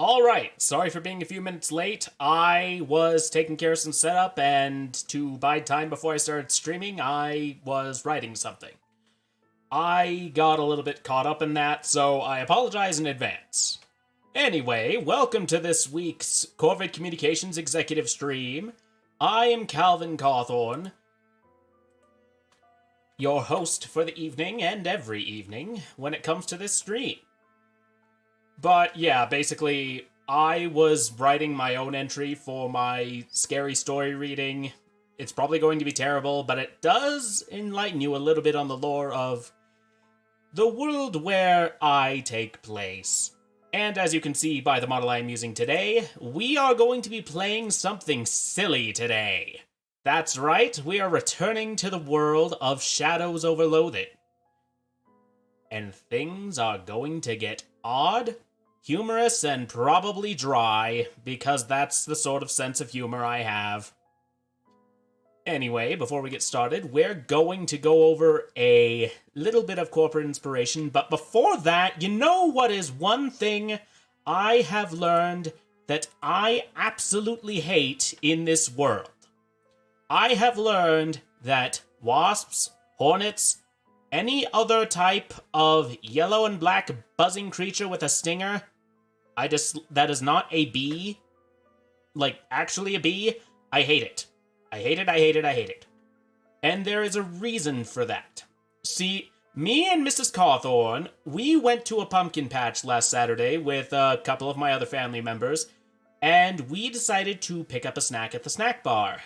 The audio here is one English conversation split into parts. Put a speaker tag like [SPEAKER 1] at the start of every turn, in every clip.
[SPEAKER 1] Alright, sorry for being a few minutes late. I was taking care of some setup, and to bide time before I started streaming, I was writing something. I got a little bit caught up in that, so I apologize in advance. Anyway, welcome to this week's Corvid Communications Executive Stream. I am Calvin Cawthorn, your host for the evening and every evening when it comes to this stream. But yeah, basically, I was writing my own entry for my scary story reading. It's probably going to be terrible, but it does enlighten you a little bit on the lore of the world where I take place. And as you can see by the model I am using today, we are going to be playing something silly today. That's right, we are returning to the world of Shadows over Loathing. And things are going to get odd, humorous, and probably dry, because that's the sort of sense of humor I have. Anyway, before we get started, we're going to go over a little bit of corporate inspiration, but before that, you know what is one thing I have learned that I absolutely hate in this world? I have learned that wasps, hornets, any other type of yellow and black buzzing creature with a stinger, that is not a bee, like actually a bee, I hate it. I hate it, I hate it, I hate it. And there is a reason for that. See, me and Mrs. Cawthorn, we went to a pumpkin patch last Saturday with a couple of my other family members, and we decided to pick up a snack at the snack bar.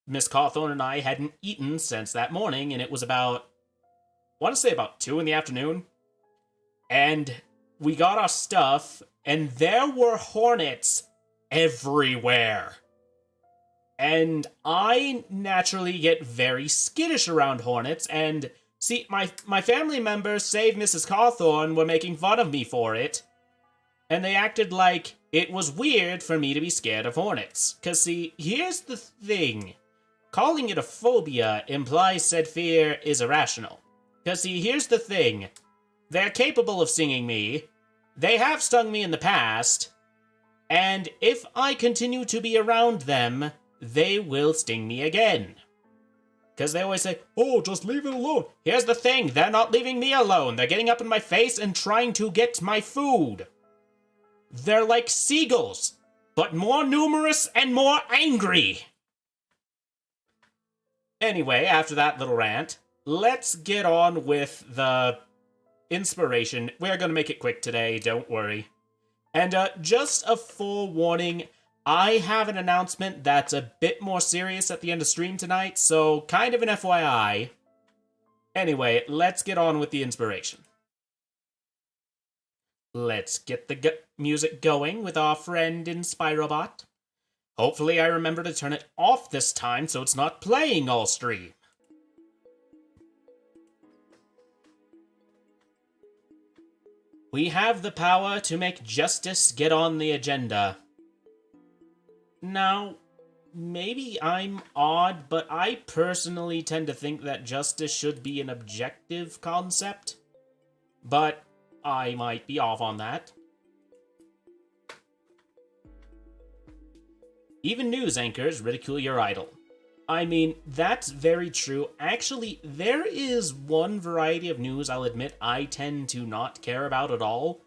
[SPEAKER 1] Miss Cawthorn and I hadn't eaten since that morning, and it was about, I want to say about 2 in the afternoon. And we got our stuff, and there were hornets everywhere. And I naturally get very skittish around hornets, and see, my family members, save Mrs. Cawthorn, were making fun of me for it. And they acted like it was weird for me to be scared of hornets. 'Cause see, here's the thing. Calling it a phobia implies said fear is irrational. 'Cause see, here's the thing. They're capable of stinging me. They have stung me in the past. And if I continue to be around them, they will sting me again. Because they always say, oh, just leave it alone. Here's the thing, they're not leaving me alone. They're getting up in my face and trying to get my food. They're like seagulls, but more numerous and more angry. Anyway, after that little rant, let's get on with the inspiration. We're going to make it quick today, don't worry. And just a forewarning, I have an announcement that's a bit more serious at the end of stream tonight, so kind of an FYI. Anyway, let's get on with the inspiration. Let's get the music going with our friend Inspirobot. Hopefully I remember to turn it off this time so it's not playing all stream. We have the power to make justice get on the agenda. Now, maybe I'm odd, but I personally tend to think that justice should be an objective concept. But I might be off on that. Even news anchors ridicule your idol. I mean, that's very true. Actually, there is one variety of news I'll admit I tend to not care about at all,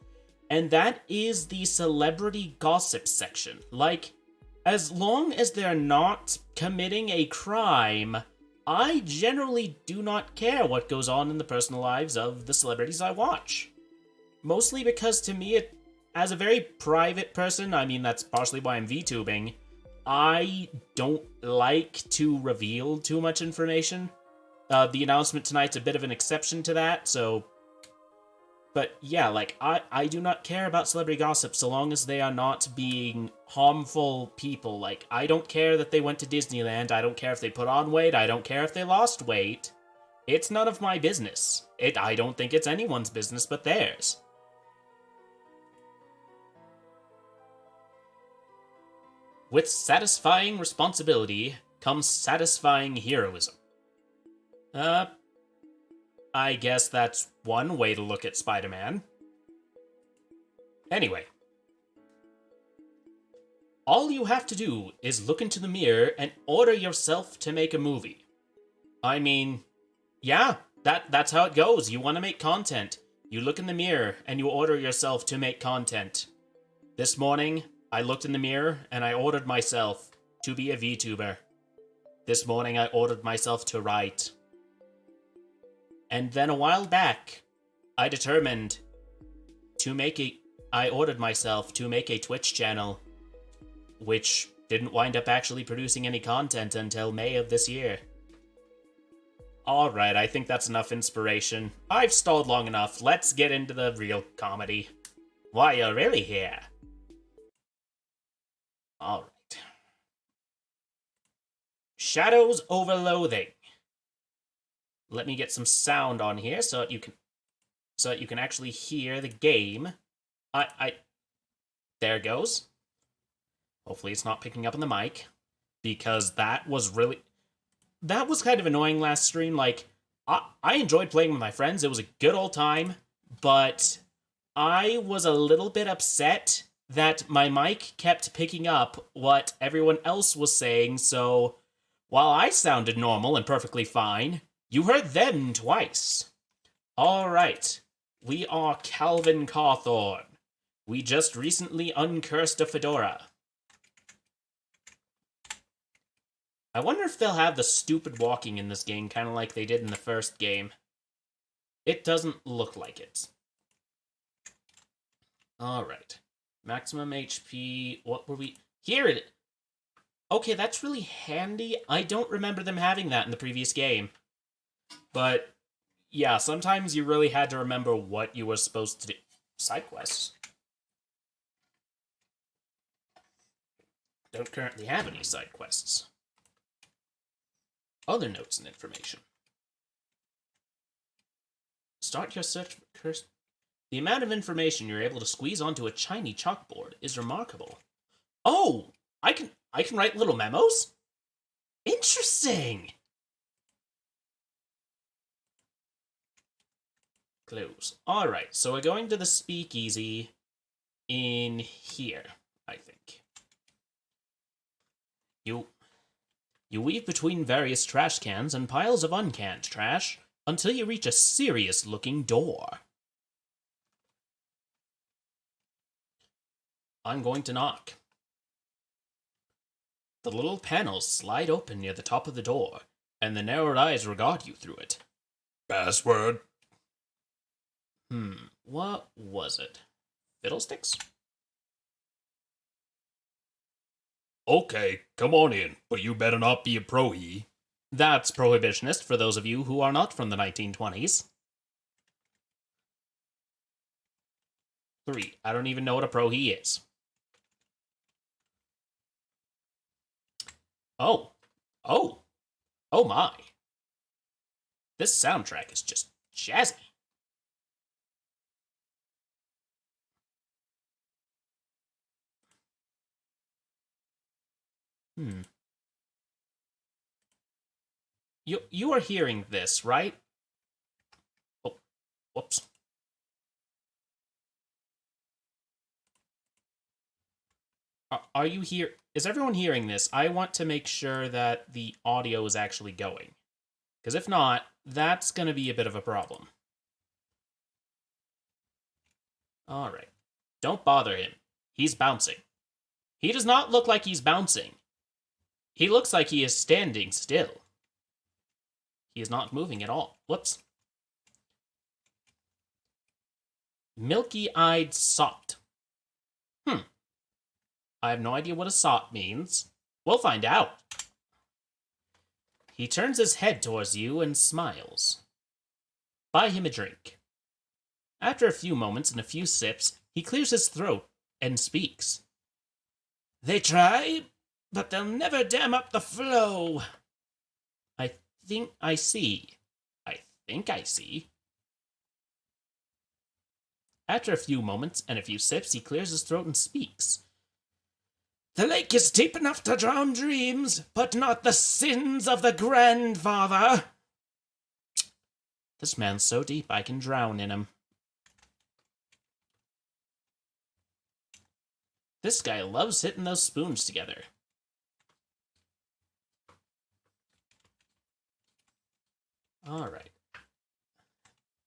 [SPEAKER 1] and that is the celebrity gossip section. Like, as long as they're not committing a crime, I generally do not care what goes on in the personal lives of the celebrities I watch. Mostly because to me, as a very private person, I mean, that's partially why I'm VTubing, I don't like to reveal too much information. The announcement tonight's a bit of an exception to that, so... But yeah, like, I do not care about celebrity gossip so long as they are not being harmful people. Like, I don't care that they went to Disneyland, I don't care if they put on weight, I don't care if they lost weight. It's none of my business. I don't think it's anyone's business but theirs. With satisfying responsibility comes satisfying heroism. I guess that's one way to look at Spider-Man. Anyway, All you have to do is look into the mirror and order yourself to make a movie. I mean, yeah, that's how it goes. You want to make content. You look in the mirror and you order yourself to make content. This morning, I looked in the mirror and I ordered myself to be a VTuber. This morning, I ordered myself to write. And then a while back, I determined I ordered myself to make a Twitch channel, which didn't wind up actually producing any content until May of this year. Alright, I think that's enough inspiration. I've stalled long enough. Let's get into the real comedy. Why, you're really here? Alright. Shadows over Loathing. Let me get some sound on here so that you can actually hear the game. There it goes. Hopefully it's not picking up on the mic, because that was kind of annoying last stream. Like, I enjoyed playing with my friends. It was a good old time, but I was a little bit upset that my mic kept picking up what everyone else was saying, so while I sounded normal and perfectly fine, you heard them twice. Alright, we are Calvin Cawthorn. We just recently uncursed a fedora. I wonder if they'll have the stupid walking in this game, kind of like they did in the first game. It doesn't look like it. Alright. Maximum HP, what were we... Here it is! Okay, that's really handy. I don't remember them having that in the previous game. But, yeah, sometimes you really had to remember what you were supposed to do. Side quests. Don't currently have any side quests. Other notes and information. Start your search for cursed... The amount of information you're able to squeeze onto a shiny chalkboard is remarkable. Oh! I can write little memos? Interesting! Close. Alright, so we're going to the speakeasy in here, I think. You weave between various trash cans and piles of uncanned trash until you reach a serious-looking door. I'm going to knock. The little panels slide open near the top of the door, and the narrowed eyes regard you through it. Password? What was it? Fiddlesticks? Okay, come on in, but you better not be a pro-he. That's prohibitionist for those of you who are not from the 1920s. 3. I don't even know what a pro-he is. Oh my. This soundtrack is just jazzy. You are hearing this, right? Oh, whoops. Are you here? Is everyone hearing this? I want to make sure that the audio is actually going. Because if not, that's going to be a bit of a problem. Alright. Don't bother him. He's bouncing. He does not look like he's bouncing. He looks like he is standing still. He is not moving at all. Whoops. Milky-eyed sot. I have no idea what a sot means. We'll find out. He turns his head towards you and smiles. Buy him a drink. After a few moments and a few sips, he clears his throat and speaks. They try, but they'll never dam up the flow. I think I see. After a few moments and a few sips, he clears his throat and speaks. The lake is deep enough to drown dreams, but not the sins of the grandfather. This man's so deep I can drown in him. This guy loves hitting those spoons together. Alright.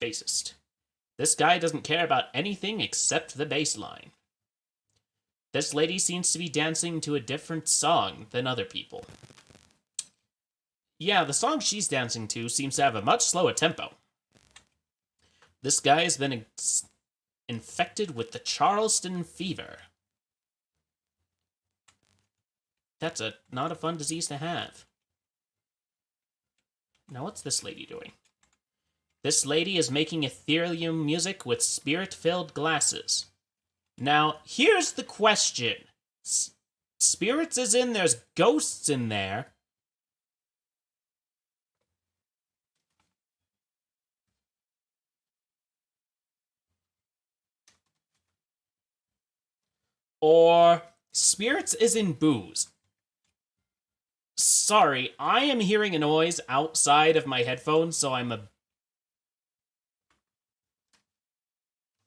[SPEAKER 1] Bassist. This guy doesn't care about anything except the bass line. This lady seems to be dancing to a different song than other people. Yeah, the song she's dancing to seems to have a much slower tempo. This guy has been infected with the Charleston fever. That's not a fun disease to have. Now what's this lady doing? This lady is making ethereal music with spirit-filled glasses. Now, here's the question. Spirits as in there's ghosts in there. Or spirits as in booze. Sorry, I am hearing a noise outside of my headphones, so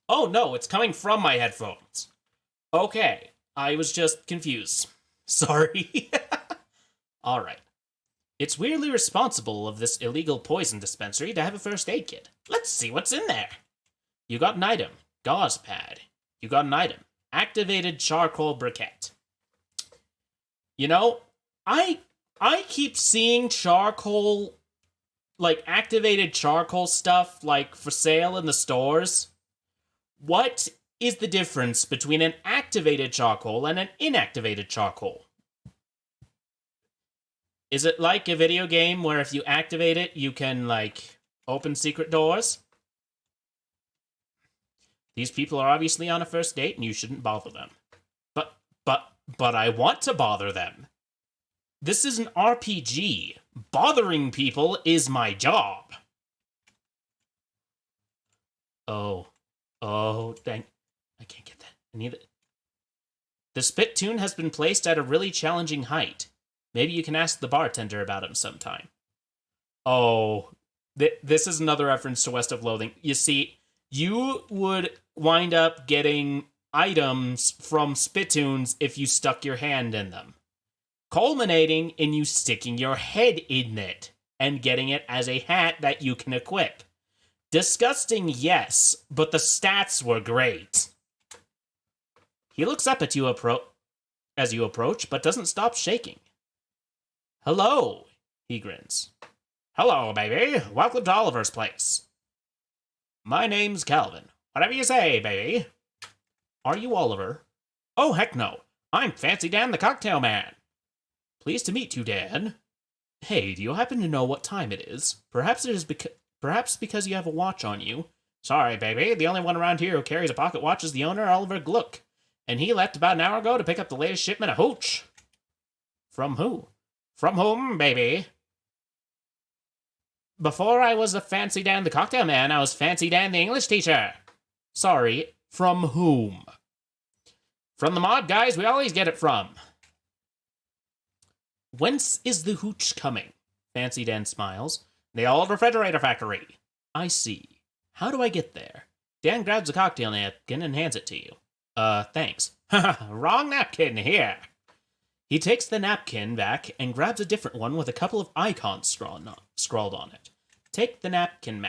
[SPEAKER 1] Oh no, it's coming from my headphones. Okay, I was just confused. Sorry. Alright. It's weirdly responsible of this illegal poison dispensary to have a first aid kit. Let's see what's in there. You got an item. Gauze pad. You got an item. Activated charcoal briquette. You know, I keep seeing charcoal, like activated charcoal stuff, like for sale in the stores. What is the difference between an activated charcoal and an inactivated charcoal? Is it like a video game where if you activate it, you can, like, open secret doors? These people are obviously on a first date and you shouldn't bother them. But I want to bother them. This is an RPG. Bothering people is my job. Oh, dang. I can't get that. I need it. The spittoon has been placed at a really challenging height. Maybe you can ask the bartender about him sometime. Oh, this is another reference to West of Loathing. You see, you would wind up getting items from spittoons if you stuck your hand in them, culminating in you sticking your head in it and getting it as a hat that you can equip. Disgusting, yes, but the stats were great. He looks up at you as you approach, but doesn't stop shaking. Hello, he grins. Hello, baby. Welcome to Oliver's place. My name's Calvin. Whatever you say, baby. Are you Oliver? Oh, heck no. I'm Fancy Dan the Cocktail Man. Pleased to meet you, Dan. Hey, do you happen to know what time it is? Perhaps because you have a watch on you. Sorry, baby. The only one around here who carries a pocket watch is the owner, Oliver Gluck. And he left about an hour ago to pick up the latest shipment of hooch. From who? From whom, baby? Before I was a Fancy Dan the Cocktail Man, I was Fancy Dan the English teacher. Sorry, from whom? From the mod guys we always get it from. Whence is the hooch coming? Fancy Dan smiles. The old refrigerator factory. I see. How do I get there? Dan grabs a cocktail napkin and hands it to you. Thanks. Haha, wrong napkin, here. He takes the napkin back and grabs a different one with a couple of icons scrawled on it. Take the napkin.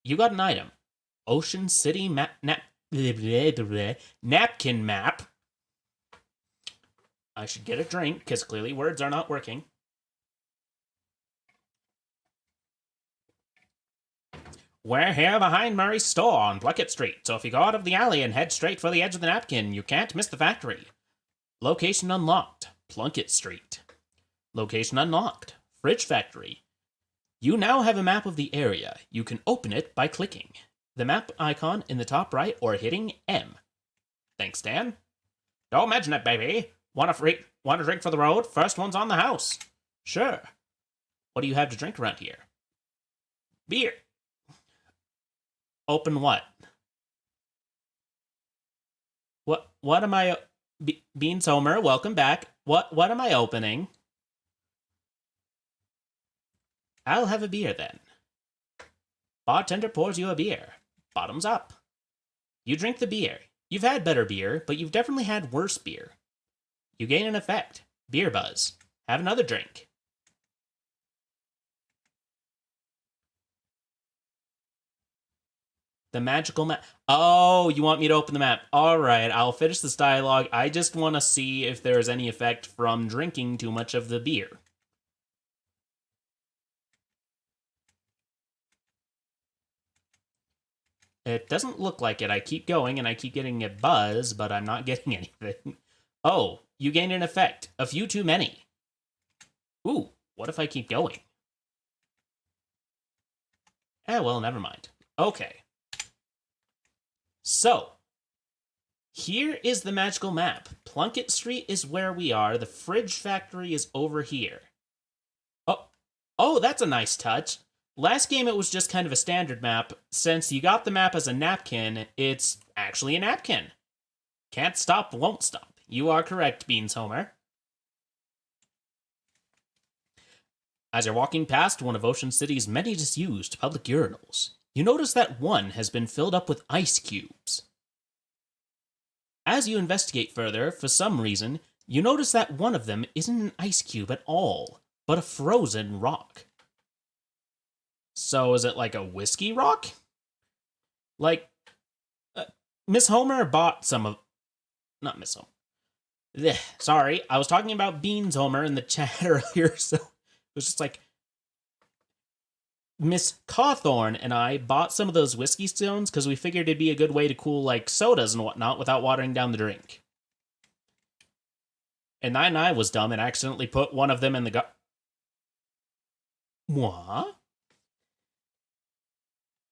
[SPEAKER 1] You got an item. Ocean City napkin map. I should get a drink, because clearly words are not working. We're here behind Murray's store on Pluckett Street, so if you go out of the alley and head straight for the edge of the napkin, you can't miss the factory. Location unlocked. Plunkett Street. Location unlocked. Fridge Factory. You now have a map of the area. You can open it by clicking the map icon in the top right or hitting M. Thanks, Dan. Don't mention it, baby. Want a drink for the road? First one's on the house. Sure. What do you have to drink around here? Beer. Open what? What am I... Beans Homer, welcome back. What am I opening? I'll have a beer then. Bartender pours you a beer. Bottoms up. You drink the beer. You've had better beer, but you've definitely had worse beer. You gain an effect. Beer buzz. Have another drink. The magical map. Oh, you want me to open the map? Alright, I'll finish this dialogue. I just want to see if there's any effect from drinking too much of the beer. It doesn't look like it. I keep going and I keep getting a buzz, but I'm not getting anything. Oh, you gain an effect. A few too many. Ooh, what if I keep going? Eh, well, never mind. Okay. So, here is the magical map. Plunkett Street is where we are. The fridge factory is over here. Oh, that's a nice touch. Last game, it was just kind of a standard map. Since you got the map as a napkin, it's actually a napkin. Can't stop, won't stop. You are correct, Beans Homer. As you're walking past one of Ocean City's many disused public urinals, you notice that one has been filled up with ice cubes. As you investigate further, for some reason, you notice that one of them isn't an ice cube at all, but a frozen rock. So is it like a whiskey rock? Like, Miss Homer bought some of... Not Miss Homer. Sorry, I was talking about Beans Homer in the chat earlier, so it was just like... Miss Cawthorn and I bought some of those whiskey stones because we figured it'd be a good way to cool, like, sodas and whatnot without watering down the drink. And I was dumb and accidentally put one of them in the What?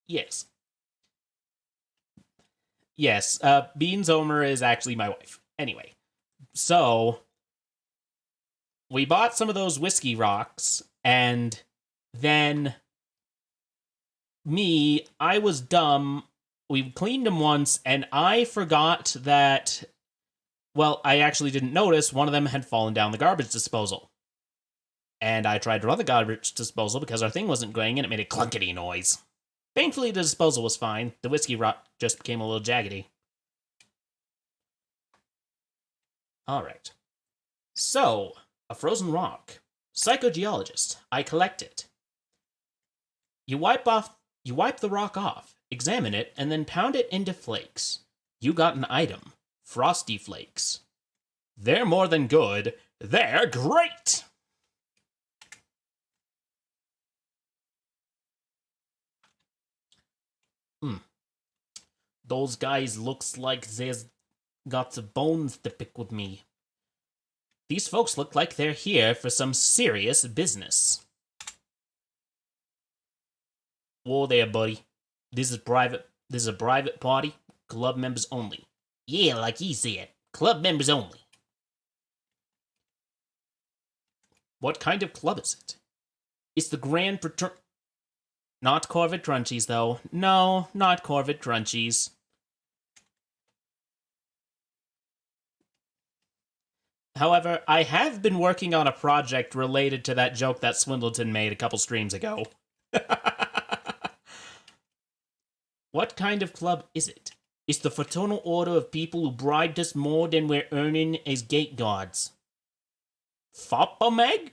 [SPEAKER 1] Yes. Yes, Beans Homer is actually my wife. Anyway, so we bought some of those whiskey rocks, and then I was dumb. We cleaned them once, and I forgot that, well, I actually didn't notice one of them had fallen down the garbage disposal. And I tried to run the garbage disposal because our thing wasn't going, and it made a clunkety noise. Thankfully, the disposal was fine. The whiskey rock just became a little jaggedy. Alright. So, a frozen rock. Psychogeologist. I collect it. You wipe the rock off, examine it, and then pound it into flakes. You got an item. Frosty Flakes. They're more than good. They're great! Those guys looks like they's got some bones to pick with me. These folks look like they're here for some serious business. Whoa there, buddy. This is a private party. Club members only. Yeah, like he said. Club members only. What kind of club is it? It's the Grand Not Corvid Crunchies, though. No, not Corvid Crunchies. However, I have been working on a project related to that joke that Swindleton made a couple streams ago. What kind of club is it? It's the fraternal order of people who bribed us more than we're earning as gate guards. Foppa-meg?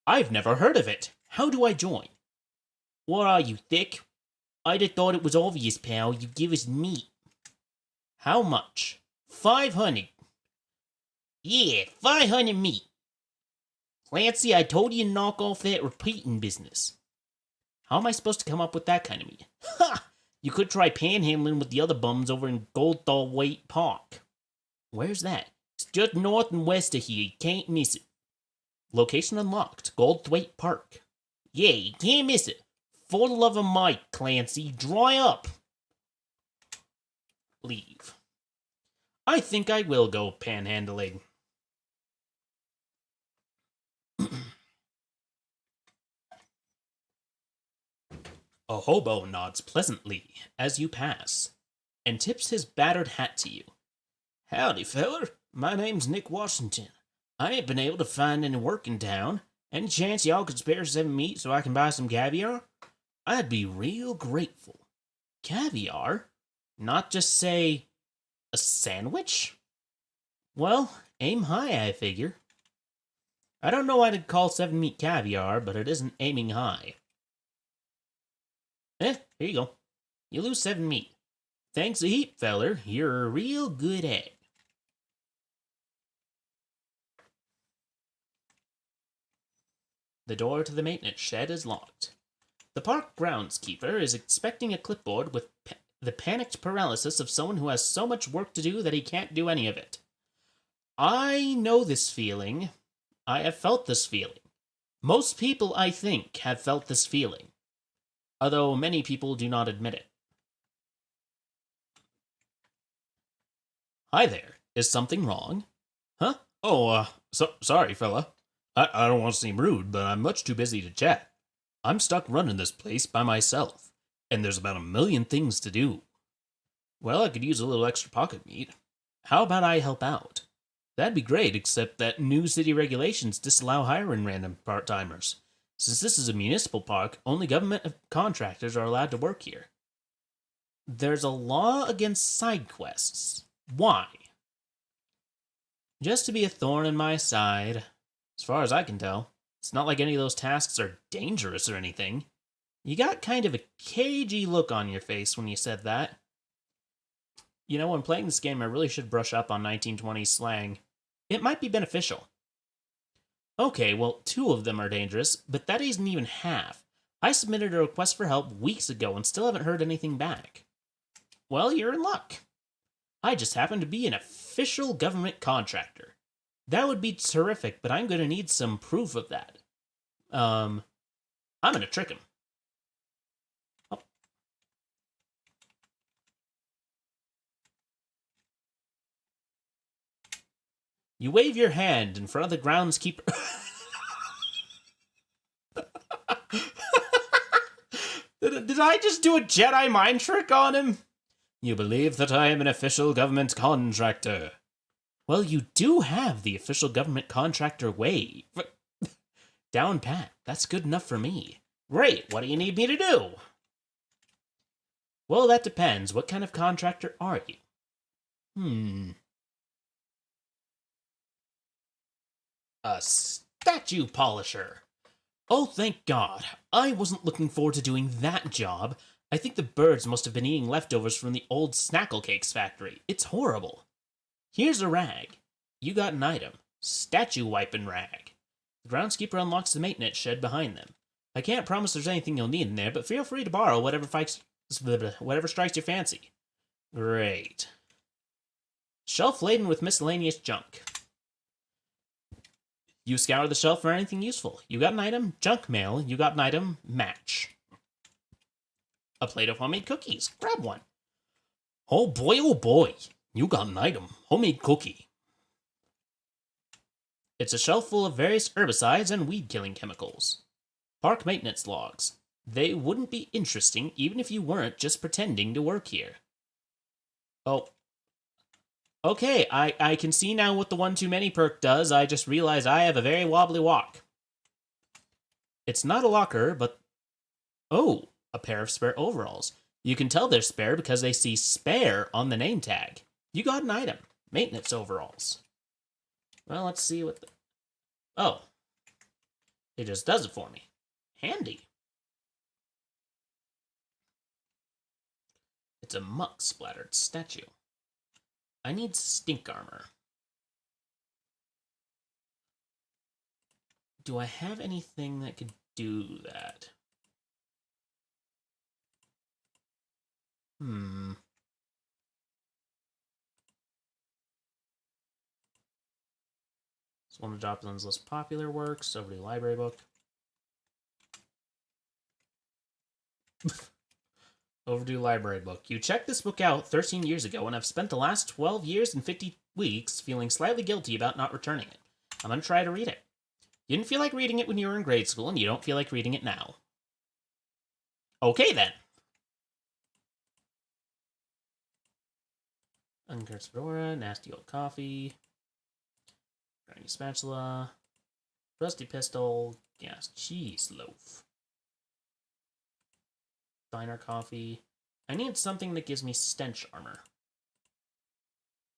[SPEAKER 1] I've never heard of it. How do I join? What are you, thick? I'd have thought it was obvious, pal. You give us meat. How much? 500. Yeah, 500 meat. Clancy, I told you to knock off that repeating business. How am I supposed to come up with that kind of meat? Ha! You could try panhandling with the other bums over in Goldthwaite Park. Where's that? It's just north and west of here. You can't miss it. Location unlocked. Goldthwaite Park. Yeah, you can't miss it. For the love of Mike, Clancy, dry up. Leave. I think I will go panhandling. A hobo nods pleasantly as you pass, and tips his battered hat to you. Howdy, feller. My name's Nick Washington. I ain't been able to find any work in town. Any chance y'all could spare some meat so I can buy some caviar? I'd be real grateful. Caviar? Not just say, a sandwich? Well, aim high, I figure. I don't know what I'd call 7-meat caviar, but it isn't aiming high. Here you go. You lose 7 meat. Thanks a heap, feller. You're a real good egg. The door to the maintenance shed is locked. The park groundskeeper is expecting a clipboard with the panicked paralysis of someone who has so much work to do that he can't do any of it. I know this feeling. I have felt this feeling. Most people, I think, have felt this feeling, although many people do not admit it. Hi there. Is something wrong? Huh? Oh, sorry, fella. I don't want to seem rude, but I'm much too busy to chat. I'm stuck running this place by myself, and there's about 1,000,000 things to do. Well, I could use a little extra pocket meat. How about I help out? That'd be great, except that new city regulations disallow hiring random part-timers. Since this is a municipal park, only government contractors are allowed to work here. There's a law against side quests. Why? Just to be a thorn in my side. As far as I can tell, it's not like any of those tasks are dangerous or anything. You got kind of a cagey look on your face when you said that. You know, when playing this game, I really should brush up on 1920s slang. It might be beneficial. Okay, well, 2 of them are dangerous, but that isn't even half. I submitted a request for help weeks ago and still haven't heard anything back. Well, you're in luck. I just happen to be an official government contractor. That would be terrific, but I'm going to need some proof of that. I'm going to trick him. Oh. You wave your hand in front of the groundskeeper. Did I just do a Jedi mind trick on him? You believe that I am an official government contractor. Well, you do have the official government contractor wave. Down pat. That's good enough for me. Great, what do you need me to do? Well, that depends. What kind of contractor are you? A statue polisher. Oh, thank God. I wasn't looking forward to doing that job. I think the birds must have been eating leftovers from the old Snackle Cakes factory. It's horrible. Here's a rag. You got an item. Statue wiping rag. The groundskeeper unlocks the maintenance shed behind them. I can't promise there's anything you'll need in there, but feel free to borrow whatever strikes your fancy. Great. Shelf laden with miscellaneous junk. You scour the shelf for anything useful. You got an item, junk mail. You got an item, match. A plate of homemade cookies. Grab one. Oh boy. You got an item, homemade cookie. It's a shelf full of various herbicides and weed-killing chemicals. Park maintenance logs. They wouldn't be interesting even if you weren't just pretending to work here. Oh. Okay, I can see now what the one too many perk does. I just realized I have a very wobbly walk. It's not a locker, but... Oh, a pair of spare overalls. You can tell they're spare because they see spare on the name tag. You got an item. Maintenance overalls. Well, let's see what the... Oh. It just does it for me. Handy. It's a muck-splattered statue. I need stink armor. Do I have anything that could do that? It's one of Joplin's less popular works. Overdue library book. Overdue library book. You checked this book out 13 years ago, and I've spent the last 12 years and 50 weeks feeling slightly guilty about not returning it. I'm going to try to read it. You didn't feel like reading it when you were in grade school, and you don't feel like reading it now. Okay, then. Uncursed fedora, nasty old coffee, grinding spatula, rusty pistol, gas cheese loaf. Diner coffee. I need something that gives me stench armor.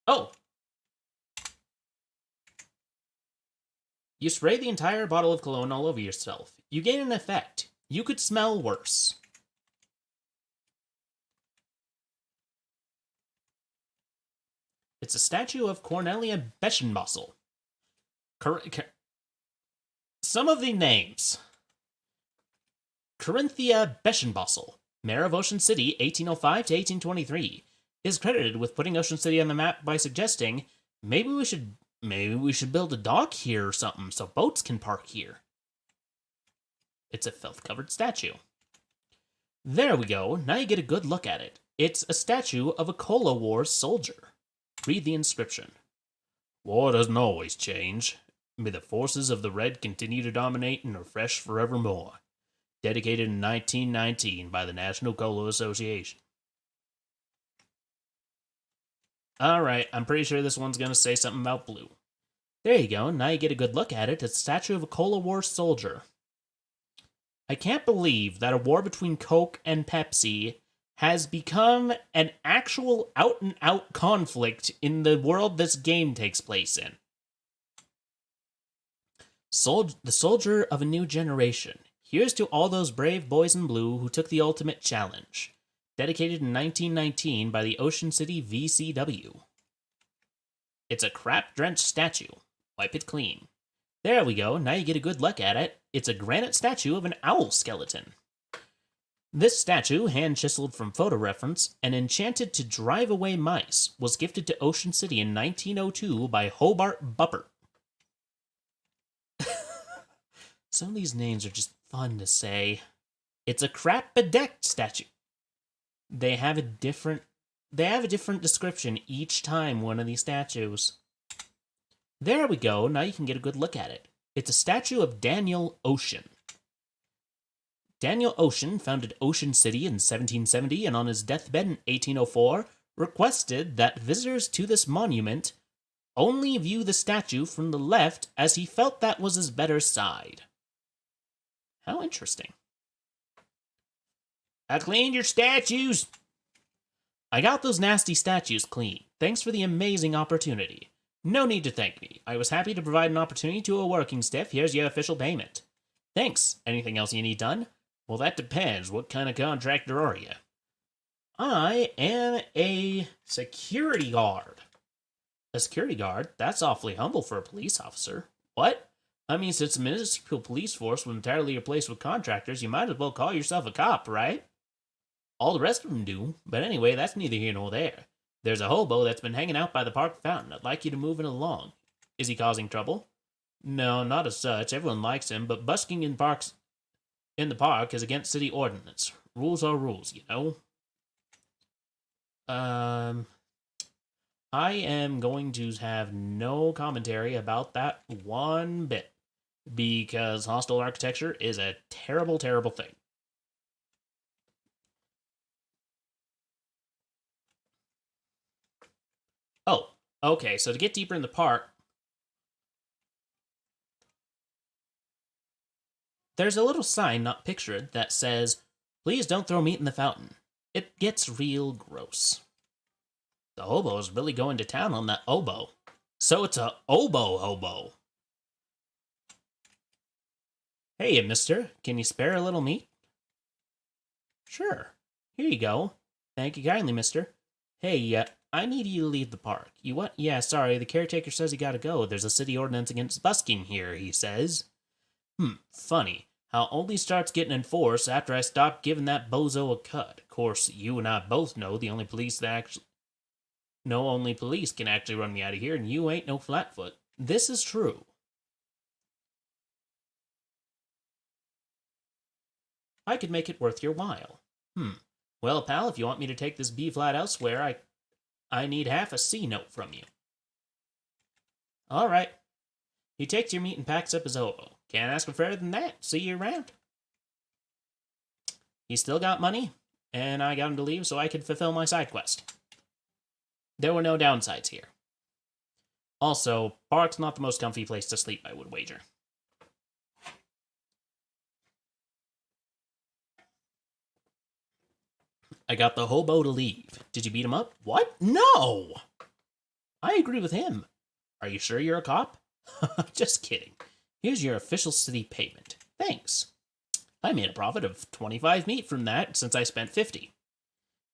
[SPEAKER 1] Oh! You spray the entire bottle of cologne all over yourself. You gain an effect. You could smell worse. It's a statue of Cornelia Bechenbossel. Some of the names. Corinthia Bechenbossel, mayor of Ocean City, 1805 to 1823, is credited with putting Ocean City on the map by suggesting, maybe we should build a dock here or something so boats can park here. It's a filth-covered statue. There we go, now you get a good look at it. It's a statue of a Cola War soldier. Read the inscription. War doesn't always change. May the forces of the Red continue to dominate and refresh forevermore. Dedicated in 1919 by the National Cola Association. Alright, I'm pretty sure this one's gonna say something about blue. There you go, now you get a good look at it. It's a statue of a Cola War soldier. I can't believe that a war between Coke and Pepsi has become an actual out-and-out conflict in the world this game takes place in. The soldier of a new generation. Here's to all those brave boys in blue who took the ultimate challenge. Dedicated in 1919 by the Ocean City VCW. It's a crap-drenched statue. Wipe it clean. There we go, now you get a good look at it. It's a granite statue of an owl skeleton. This statue, hand-chiseled from photo reference and enchanted to drive away mice, was gifted to Ocean City in 1902 by Hobart Bupper. Some of these names are just fun to say. It's a crap-bedecked statue. They have a different description each time one of these statues. There we go, now you can get a good look at it. It's a statue of Daniel Ocean. Daniel Ocean founded Ocean City in 1770 and on his deathbed in 1804 requested that visitors to this monument only view the statue from the left as he felt that was his better side. How interesting. I cleaned your statues. I got those nasty statues clean. Thanks for the amazing opportunity. No need to thank me. I was happy to provide an opportunity to a working stiff. Here's your official payment. Thanks. Anything else you need done? Well, that depends. What kind of contractor are you? I am a security guard. A security guard? That's awfully humble for a police officer. What? I mean, since the municipal police force was entirely replaced with contractors, you might as well call yourself a cop, right? All the rest of them do, but anyway, that's neither here nor there. There's a hobo that's been hanging out by the park fountain. I'd like you to move it along. Is he causing trouble? No, not as such. Everyone likes him, but busking in the park is against city ordinance. Rules are rules, you know? I am going to have no commentary about that one bit, because hostile architecture is a terrible, terrible thing. Oh, okay, so to get deeper in the park, there's a little sign not pictured that says, "Please don't throw meat in the fountain. It gets real gross." The hobo's really going to town on that oboe. So it's a oboe hobo. Hey, mister, can you spare a little meat? Sure. Here you go. Thank you kindly, mister. Hey, I need you to leave the park. You what? Yeah, sorry, the caretaker says you gotta go. There's a city ordinance against busking here, he says. Funny. How only starts getting enforced after I stop giving that bozo a cut. Of course, you and I both know only police can actually run me out of here, and you ain't no flatfoot. This is true. I could make it worth your while. Well, pal, if you want me to take this B flat elsewhere, I need half a C note from you. All right. He takes your meat and packs up his hobo. Can't ask for further than that. See you around. He still got money, and I got him to leave so I could fulfill my side quest. There were no downsides here. Also, park's not the most comfy place to sleep, I would wager. I got the hobo to leave. Did you beat him up? What? No! I agree with him. Are you sure you're a cop? Just kidding. Here's your official city payment. Thanks. I made a profit of 25 meat from that since I spent 50.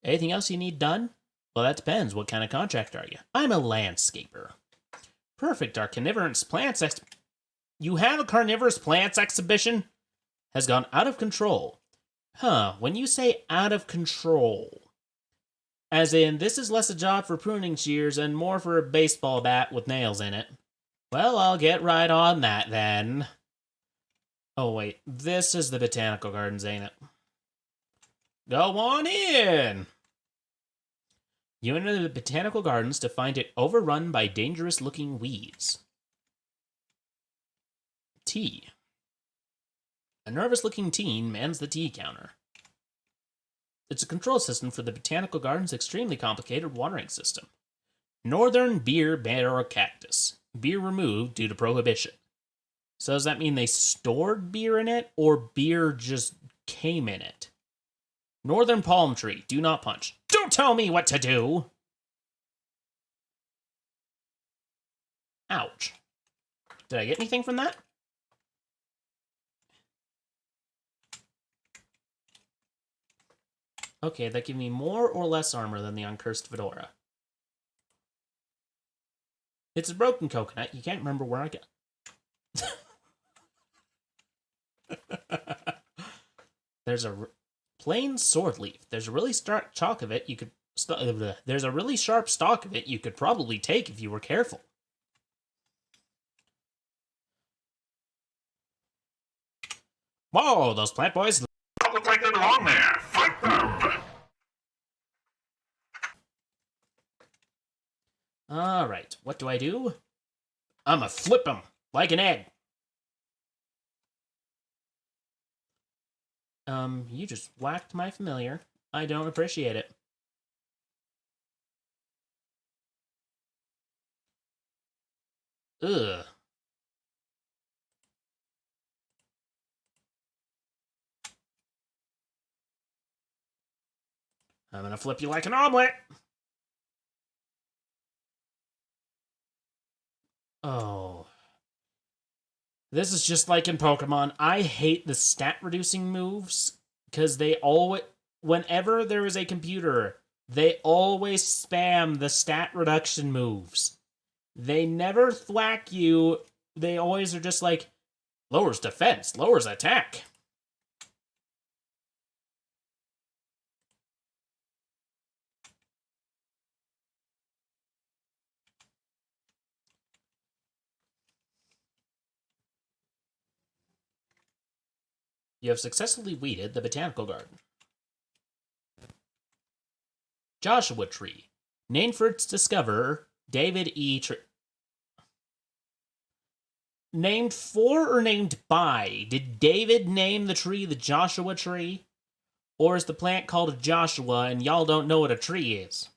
[SPEAKER 1] Anything else you need done? Well, that depends. What kind of contract are you? I'm a landscaper. Perfect. Our carnivorous plants You have a carnivorous plants exhibition? Has gone out of control. Huh, when you say out of control. As in, this is less a job for pruning shears and more for a baseball bat with nails in it. Well, I'll get right on that then. Oh wait, this is the botanical gardens, ain't it? Go on in! You enter the botanical gardens to find it overrun by dangerous-looking weeds. Tea. A nervous-looking teen mans the tea counter. It's a control system for the botanical garden's extremely complicated watering system. Northern beer barrel cactus. Beer removed due to prohibition. So does that mean they stored beer in it, or beer just came in it? Northern palm tree. Do not punch. Don't tell me what to do! Ouch. Did I get anything from that? Okay, that gave me more or less armor than the uncursed fedora. It's a broken coconut. You can't remember where I got. There's a plain sword leaf. There's a really sharp stalk of it. There's a really sharp stalk of it you could probably take if you were careful. Whoa, those plant boys don't look like they belong there. Fight them! Alright, what do I do? I'ma flip him like an egg. You just whacked my familiar. I don't appreciate it. Ugh. I'm gonna flip you like an omelet. Oh. This is just like in Pokemon. I hate the stat reducing moves because they always, whenever there is a computer, they always spam the stat reduction moves. They never thwack you. They always are just like, lowers defense, lowers attack. You have successfully weeded the botanical garden. Joshua Tree. Named for its discoverer, David E. Named for or named by? Did David name the tree the Joshua Tree? Or is the plant called Joshua and y'all don't know what a tree is?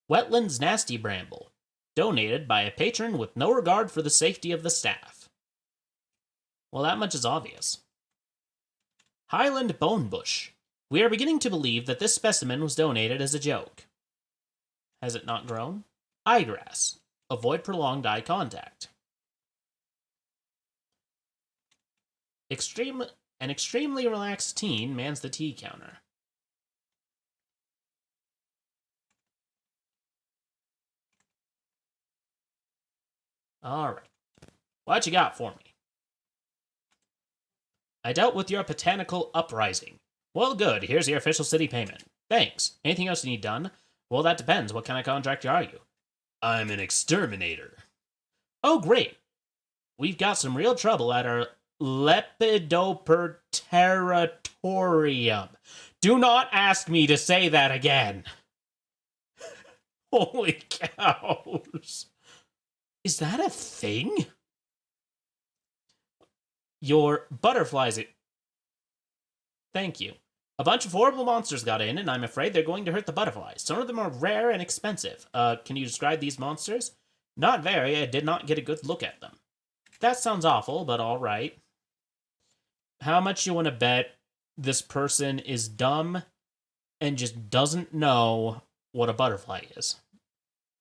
[SPEAKER 1] Wetlands Nasty Bramble. Donated by a patron with no regard for the safety of the staff. Well, that much is obvious. Highland Bonebush. We are beginning to believe that this specimen was donated as a joke. Has it not grown? Eyegrass. Avoid prolonged eye contact. An extremely relaxed teen mans the tea counter. Alright. What you got for me? I dealt with your botanical uprising. Well, good. Here's your official city payment. Thanks. Anything else you need done? Well, that depends. What kind of contractor are you? I'm an exterminator. Oh, great. We've got some real trouble at our Lepidoperterritorium. Do not ask me to say that again. Holy cows. Is that a thing? Your butterflies. Thank you. A bunch of horrible monsters got in, and I'm afraid they're going to hurt the butterflies. Some of them are rare and expensive. Can you describe these monsters? Not very. I did not get a good look at them. That sounds awful, but all right. How much you want to bet this person is dumb and just doesn't know what a butterfly is.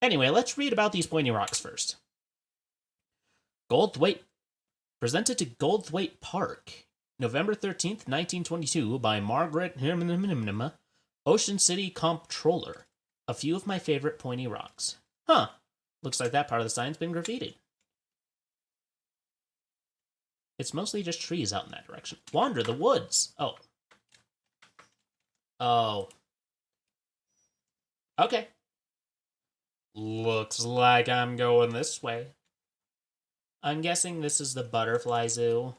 [SPEAKER 1] Anyway, let's read about these pointy rocks first. Goldthwaite, presented to Goldthwaite Park, November 13th, 1922, by Margaret Ocean City Comptroller. A few of my favorite pointy rocks. Huh. Looks like that part of the sign's been graffitied. It's mostly just trees out in that direction. Wander the woods. Oh. Oh. Okay. Looks like I'm going this way. I'm guessing this is the butterfly zoo.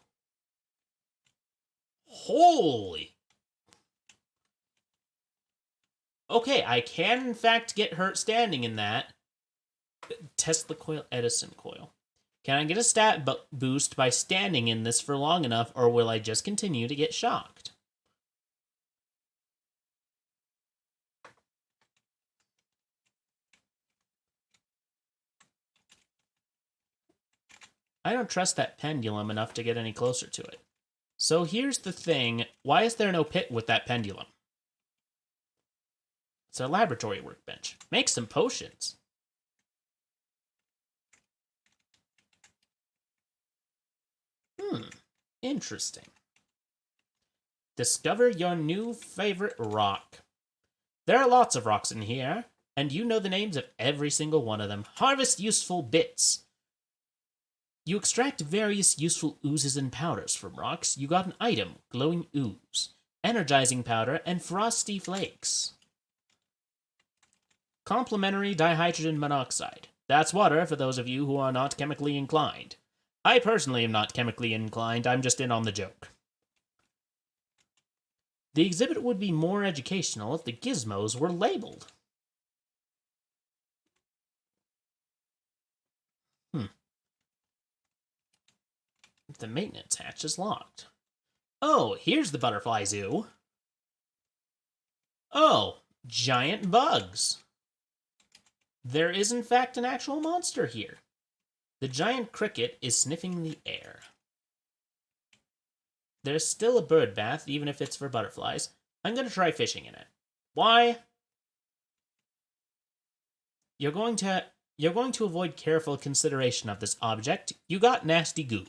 [SPEAKER 1] Holy! Okay, I can in fact get hurt standing in that. Tesla coil, Edison coil. Can I get a stat boost by standing in this for long enough, or will I just continue to get shocked? I don't trust that pendulum enough to get any closer to it. So here's the thing. Why is there no pit with that pendulum? It's a laboratory workbench. Make some potions. Interesting. Discover your new favorite rock. There are lots of rocks in here, and you know the names of every single one of them. Harvest useful bits. You extract various useful oozes and powders from rocks. You got an item, glowing ooze, energizing powder, and frosty flakes. Complementary dihydrogen monoxide. That's water for those of you who are not chemically inclined. I personally am not chemically inclined, I'm just in on the joke. The exhibit would be more educational if the gizmos were labeled. The maintenance hatch is locked. Oh, here's the butterfly zoo. Oh, giant bugs. There is in fact an actual monster here. The giant cricket is sniffing the air. There's still a bird bath, even if it's for butterflies. I'm going to try fishing in it. Why? You're going to avoid careful consideration of this object. You got nasty goo.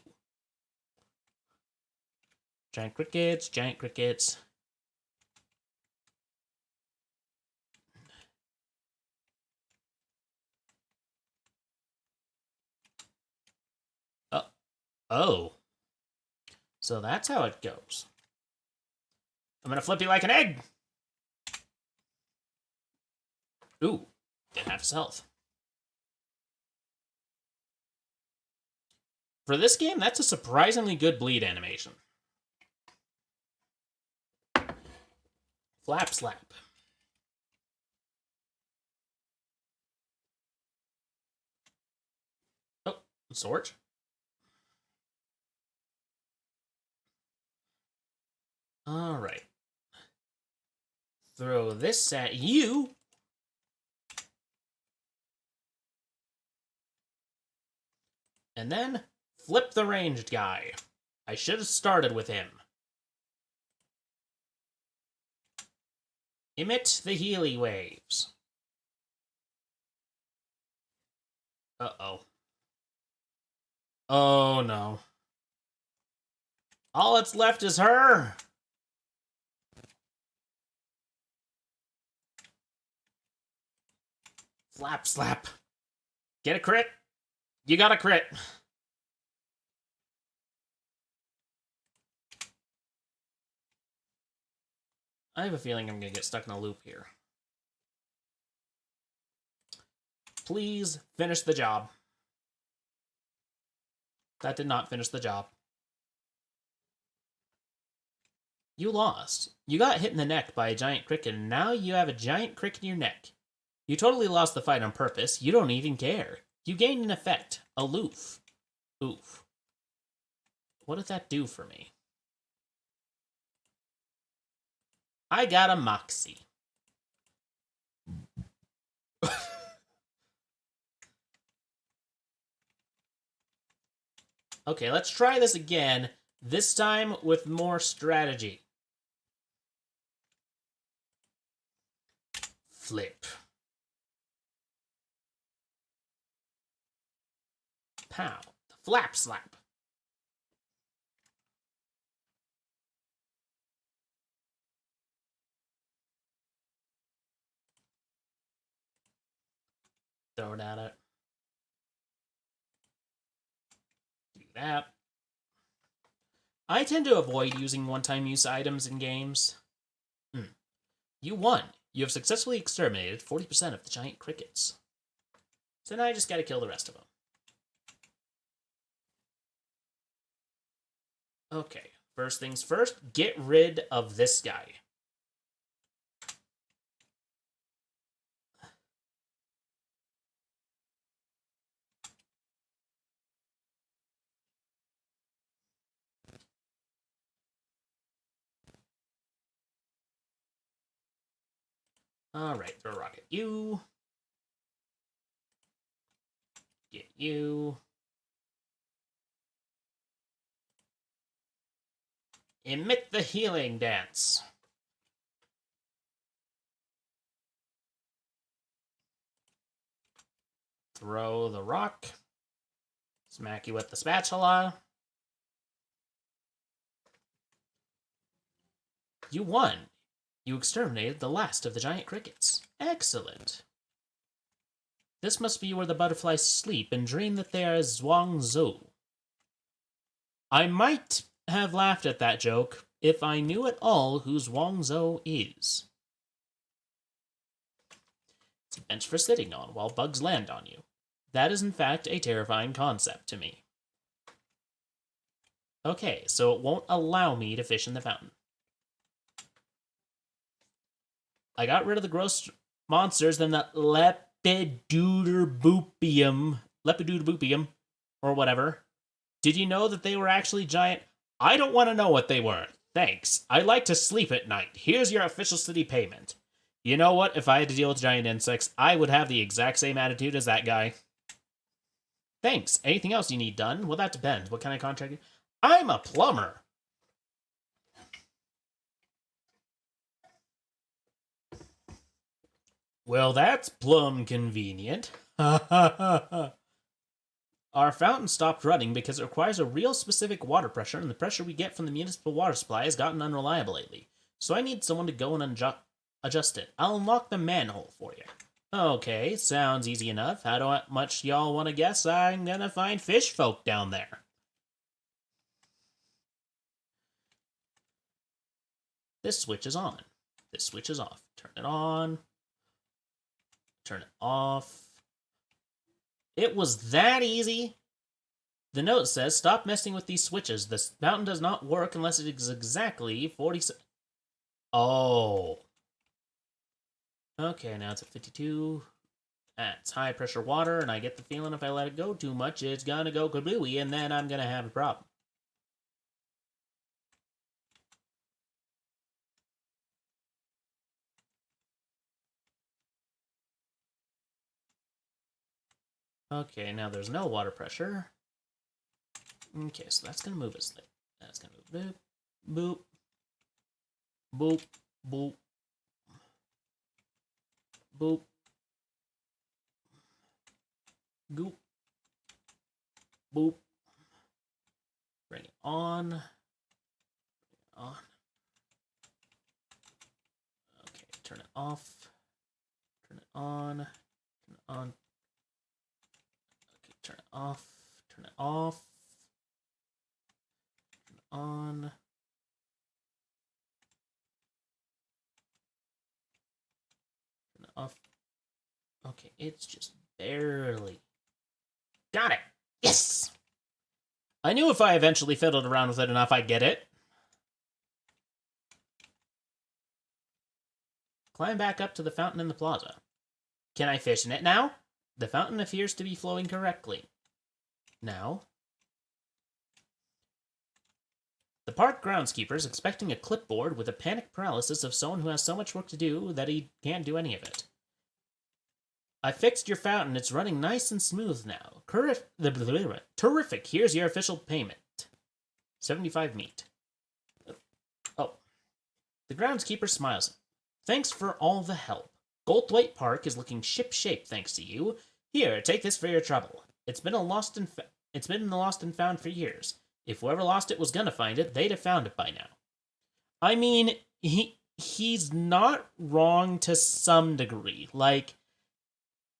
[SPEAKER 1] Giant crickets, giant crickets. Oh. So that's how it goes. I'm gonna flip you like an egg! Ooh, did half his health. For this game, that's a surprisingly good bleed animation. Flap slap. Oh, sword. Alright. Throw this at you. And then flip the ranged guy. I should have started with him. Emit the Healy waves. Uh-oh. Oh, no. All that's left is her! Flap slap. Get a crit. You got a crit. I have a feeling I'm gonna get stuck in a loop here. Please finish the job. That did not finish the job. You lost. You got hit in the neck by a giant cricket, and now you have a giant cricket in your neck. You totally lost the fight on purpose. You don't even care. You gained an effect. Aloof. Oof. What did that do for me? I got a Moxie. Okay, let's try this again. This time with more strategy. Flip. Pow. The flap slap. Throw it at it. Do that. I tend to avoid using one-time use items in games. You won. You have successfully exterminated 40% of the giant crickets. So now I just gotta kill the rest of them. Okay, first things first, get rid of this guy. Alright, throw a rock at you. Get you. Emit the healing dance. Throw the rock. Smack you with the spatula. You won. You exterminated the last of the giant crickets. Excellent. This must be where the butterflies sleep and dream that they are Zhuangzhou. I might have laughed at that joke if I knew at all who Zhuangzhou is. It's a bench for sitting on while bugs land on you. That is in fact a terrifying concept to me. Okay, so it won't allow me to fish in the fountain. I got rid of the gross monsters, then the Lepidodurbupium, or whatever. Did you know that they were actually giant? I don't want to know what they were. Thanks. I like to sleep at night. Here's your official city payment. You know what? If I had to deal with giant insects, I would have the exact same attitude as that guy. Thanks. Anything else you need done? Well, that depends. What kind of contract? I'm a plumber. Well, that's plumb convenient. Our fountain stopped running because it requires a real specific water pressure, and the pressure we get from the municipal water supply has gotten unreliable lately. So I need someone to go and adjust it. I'll unlock the manhole for you. Okay, sounds easy enough. How much y'all want to guess I'm gonna find fish folk down there? This switch is on. This switch is off. Turn it on. Turn it off. It was that easy. The note says, stop messing with these switches. This fountain does not work unless it is exactly 40... Oh. Okay, now it's at 52. That's high pressure water, and I get the feeling if I let it go too much, it's gonna go kablooey, and then I'm gonna have a problem. Okay, now there's no water pressure. Okay, so that's gonna move us. That's gonna move. Boop. Boop. Boop. Boop. Boop. Goop. Boop. Bring it on. Bring it on. Okay, turn it off. Turn it on. Turn it on. Okay, turn it off. Turn it off. Turn it on. Turn it off. Okay, it's just barely. Got it! Yes! I knew if I eventually fiddled around with it enough, I'd get it. Climb back up to the fountain in the plaza. Can I fish in it now? The fountain appears to be flowing correctly. Now. The park groundskeeper is expecting a clipboard with a panic paralysis of someone who has so much work to do that he can't do any of it. I fixed your fountain. It's running nice and smooth now. Terrific. Here's your official payment. 75 meat. Oh. The groundskeeper smiles. Thanks for all the help. Goldthwaite Park is looking ship-shape thanks to you. Here, take this for your trouble. It's been in the lost and found for years. If whoever lost it was gonna find it, they'd have found it by now. I mean, he's not wrong to some degree. Like,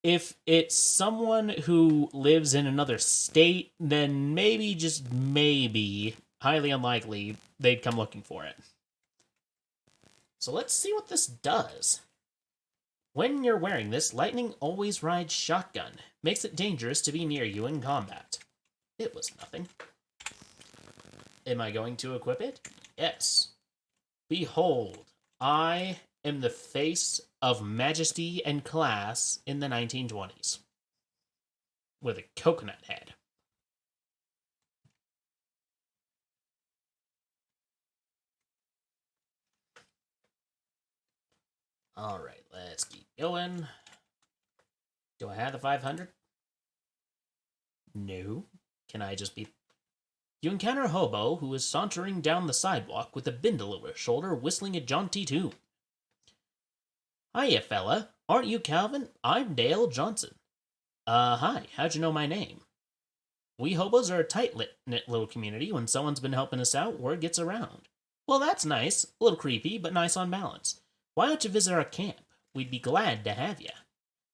[SPEAKER 1] if it's someone who lives in another state, then maybe, just maybe, highly unlikely, they'd come looking for it. So let's see what this does. When you're wearing this, lightning always rides shotgun. Makes it dangerous to be near you in combat. It was nothing. Am I going to equip it? Yes. Behold, I am the face of majesty and class in the 1920s. With a coconut head. Alright, let's keep going. Do I have the 500? No. Can I just be... You encounter a hobo who is sauntering down the sidewalk with a bindle over his shoulder, whistling a jaunty tune. Hiya, fella. Aren't you Calvin? I'm Dale Johnson. Hi. How'd you know my name? We hobos are a tight-knit little community. When someone's been helping us out, word gets around. Well, that's nice. A little creepy, but nice on balance. Why don't you visit our camp? We'd be glad to have you.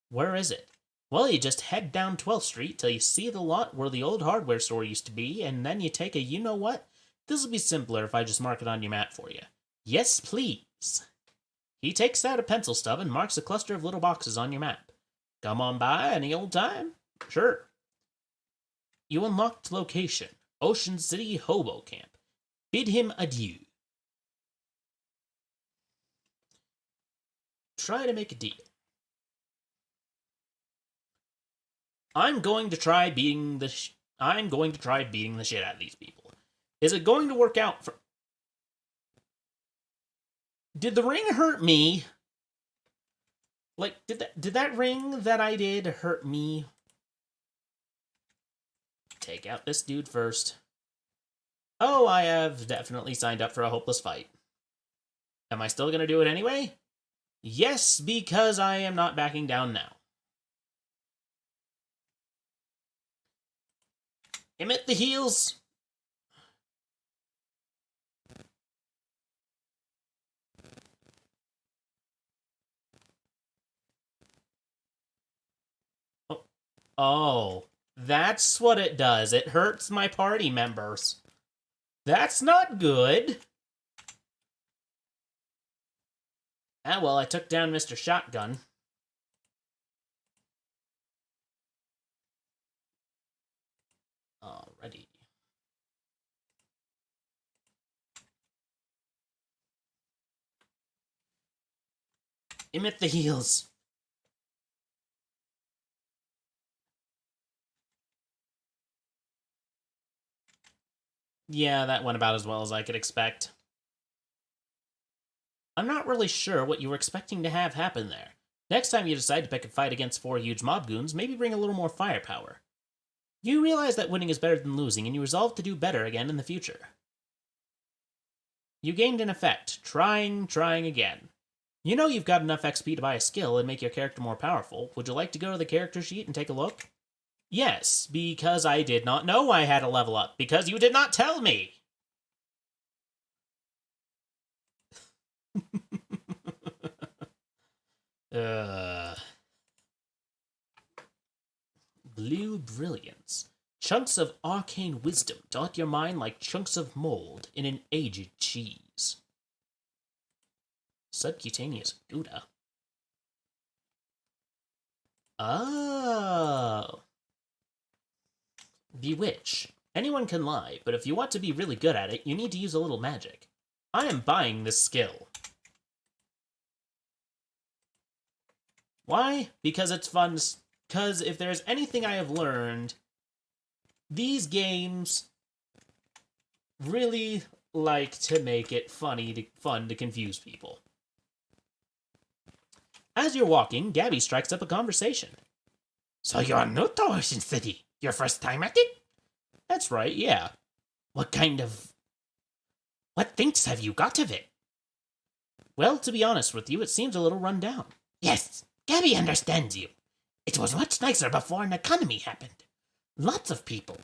[SPEAKER 1] Where is it? Well, you just head down 12th Street till you see the lot where the old hardware store used to be, and then you take a you-know-what? This'll be simpler if I just mark it on your map for you. Yes, please. He takes out a pencil stub and marks a cluster of little boxes on your map. Come on by any old time? Sure. You unlocked location. Ocean City Hobo Camp. Bid him adieu. Try to make a deal. I'm going to try beating the shit out of these people. Is it going to work out for... Did the ring hurt me? Like, did that ring that I did hurt me? Take out this dude first. Oh, I have definitely signed up for a hopeless fight. Am I still gonna do it anyway? Yes, because I am not backing down now. Emit the heels! Oh, that's what it does. It hurts my party members. That's not good. Ah, well, I took down Mr. Shotgun. Alrighty. Emit the heels. Yeah, that went about as well as I could expect. I'm not really sure what you were expecting to have happen there. Next time you decide to pick a fight against 4 huge mob goons, maybe bring a little more firepower. You realize that winning is better than losing, and you resolve to do better again in the future. You gained an effect. Trying again. You know you've got enough XP to buy a skill and make your character more powerful. Would you like to go to the character sheet and take a look? Yes, because I did not know I had a level up, because you did not tell me! Blue Brilliance. Chunks of arcane wisdom dot your mind like chunks of mold in an aged cheese. Subcutaneous Gouda. Oh. Bewitch. Anyone can lie, but if you want to be really good at it, you need to use a little magic. I am buying this skill. Why? Because it's fun. Because if there's anything I have learned, these games really like to make it fun to confuse people. As you're walking, Gabby strikes up a conversation. So you're new to Ocean City? Your first time at it? That's right, yeah. What things have you got of it? Well, to be honest with you, it seems a little run down.
[SPEAKER 2] Yes, Gabby understands you. It was much nicer before an economy happened. Lots of people.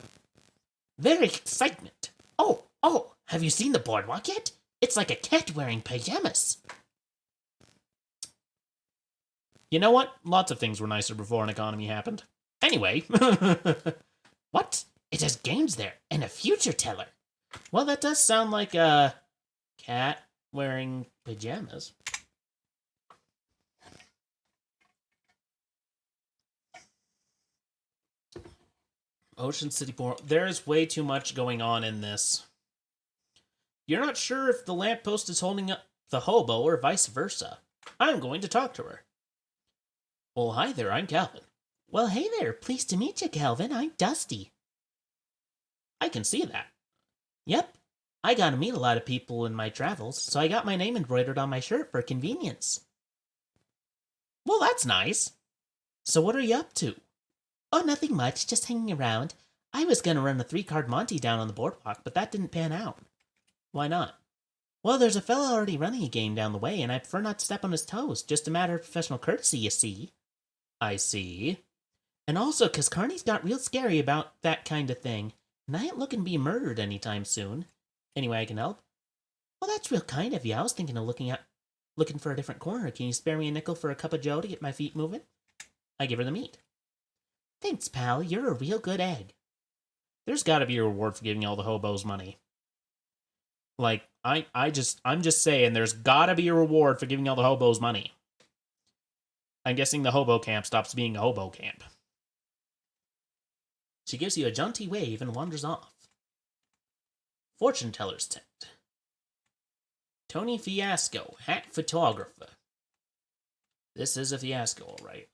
[SPEAKER 2] Very excitement. Oh, have you seen the boardwalk yet? It's like a cat wearing pajamas.
[SPEAKER 1] You know what? Lots of things were nicer before an economy happened. Anyway.
[SPEAKER 2] What? It has games there and a future teller.
[SPEAKER 1] Well, that does sound like a cat wearing pajamas. Ocean City Board. There's way too much going on in this. You're not sure if the lamppost is holding up the hobo or vice versa. I'm going to talk to her. Well, hi there, I'm Calvin.
[SPEAKER 2] Well, hey there. Pleased to meet you, Calvin. I'm Dusty.
[SPEAKER 1] I can see that.
[SPEAKER 2] Yep. I got to meet a lot of people in my travels, so I got my name embroidered on my shirt for convenience.
[SPEAKER 1] Well, that's nice.
[SPEAKER 2] So what are you up to? Oh, nothing much. Just hanging around. I was going to run a 3-card Monty down on the boardwalk, but that didn't pan out.
[SPEAKER 1] Why not?
[SPEAKER 2] Well, there's a fella already running a game down the way, and I prefer not to step on his toes. Just a matter of professional courtesy, you see.
[SPEAKER 1] I see.
[SPEAKER 2] And also, 'cause Carney's got real scary about that kind of thing, and I ain't looking to be murdered anytime soon. Anyway, I can help. Well, that's real kind of you. I was thinking of looking for a different corner. Can you spare me a nickel for a cup of joe to get my feet moving?
[SPEAKER 1] I give her the meat.
[SPEAKER 2] Thanks, pal. You're a real good egg.
[SPEAKER 1] There's got to be a reward for giving all the hobos money. Like, I'm just saying, there's got to be a reward for giving all the hobos money. I'm guessing the hobo camp stops being a hobo camp.
[SPEAKER 2] She gives you a jaunty wave and wanders off. Fortune teller's tent.
[SPEAKER 1] Tony Fiasco, hat photographer. This is a fiasco, all right.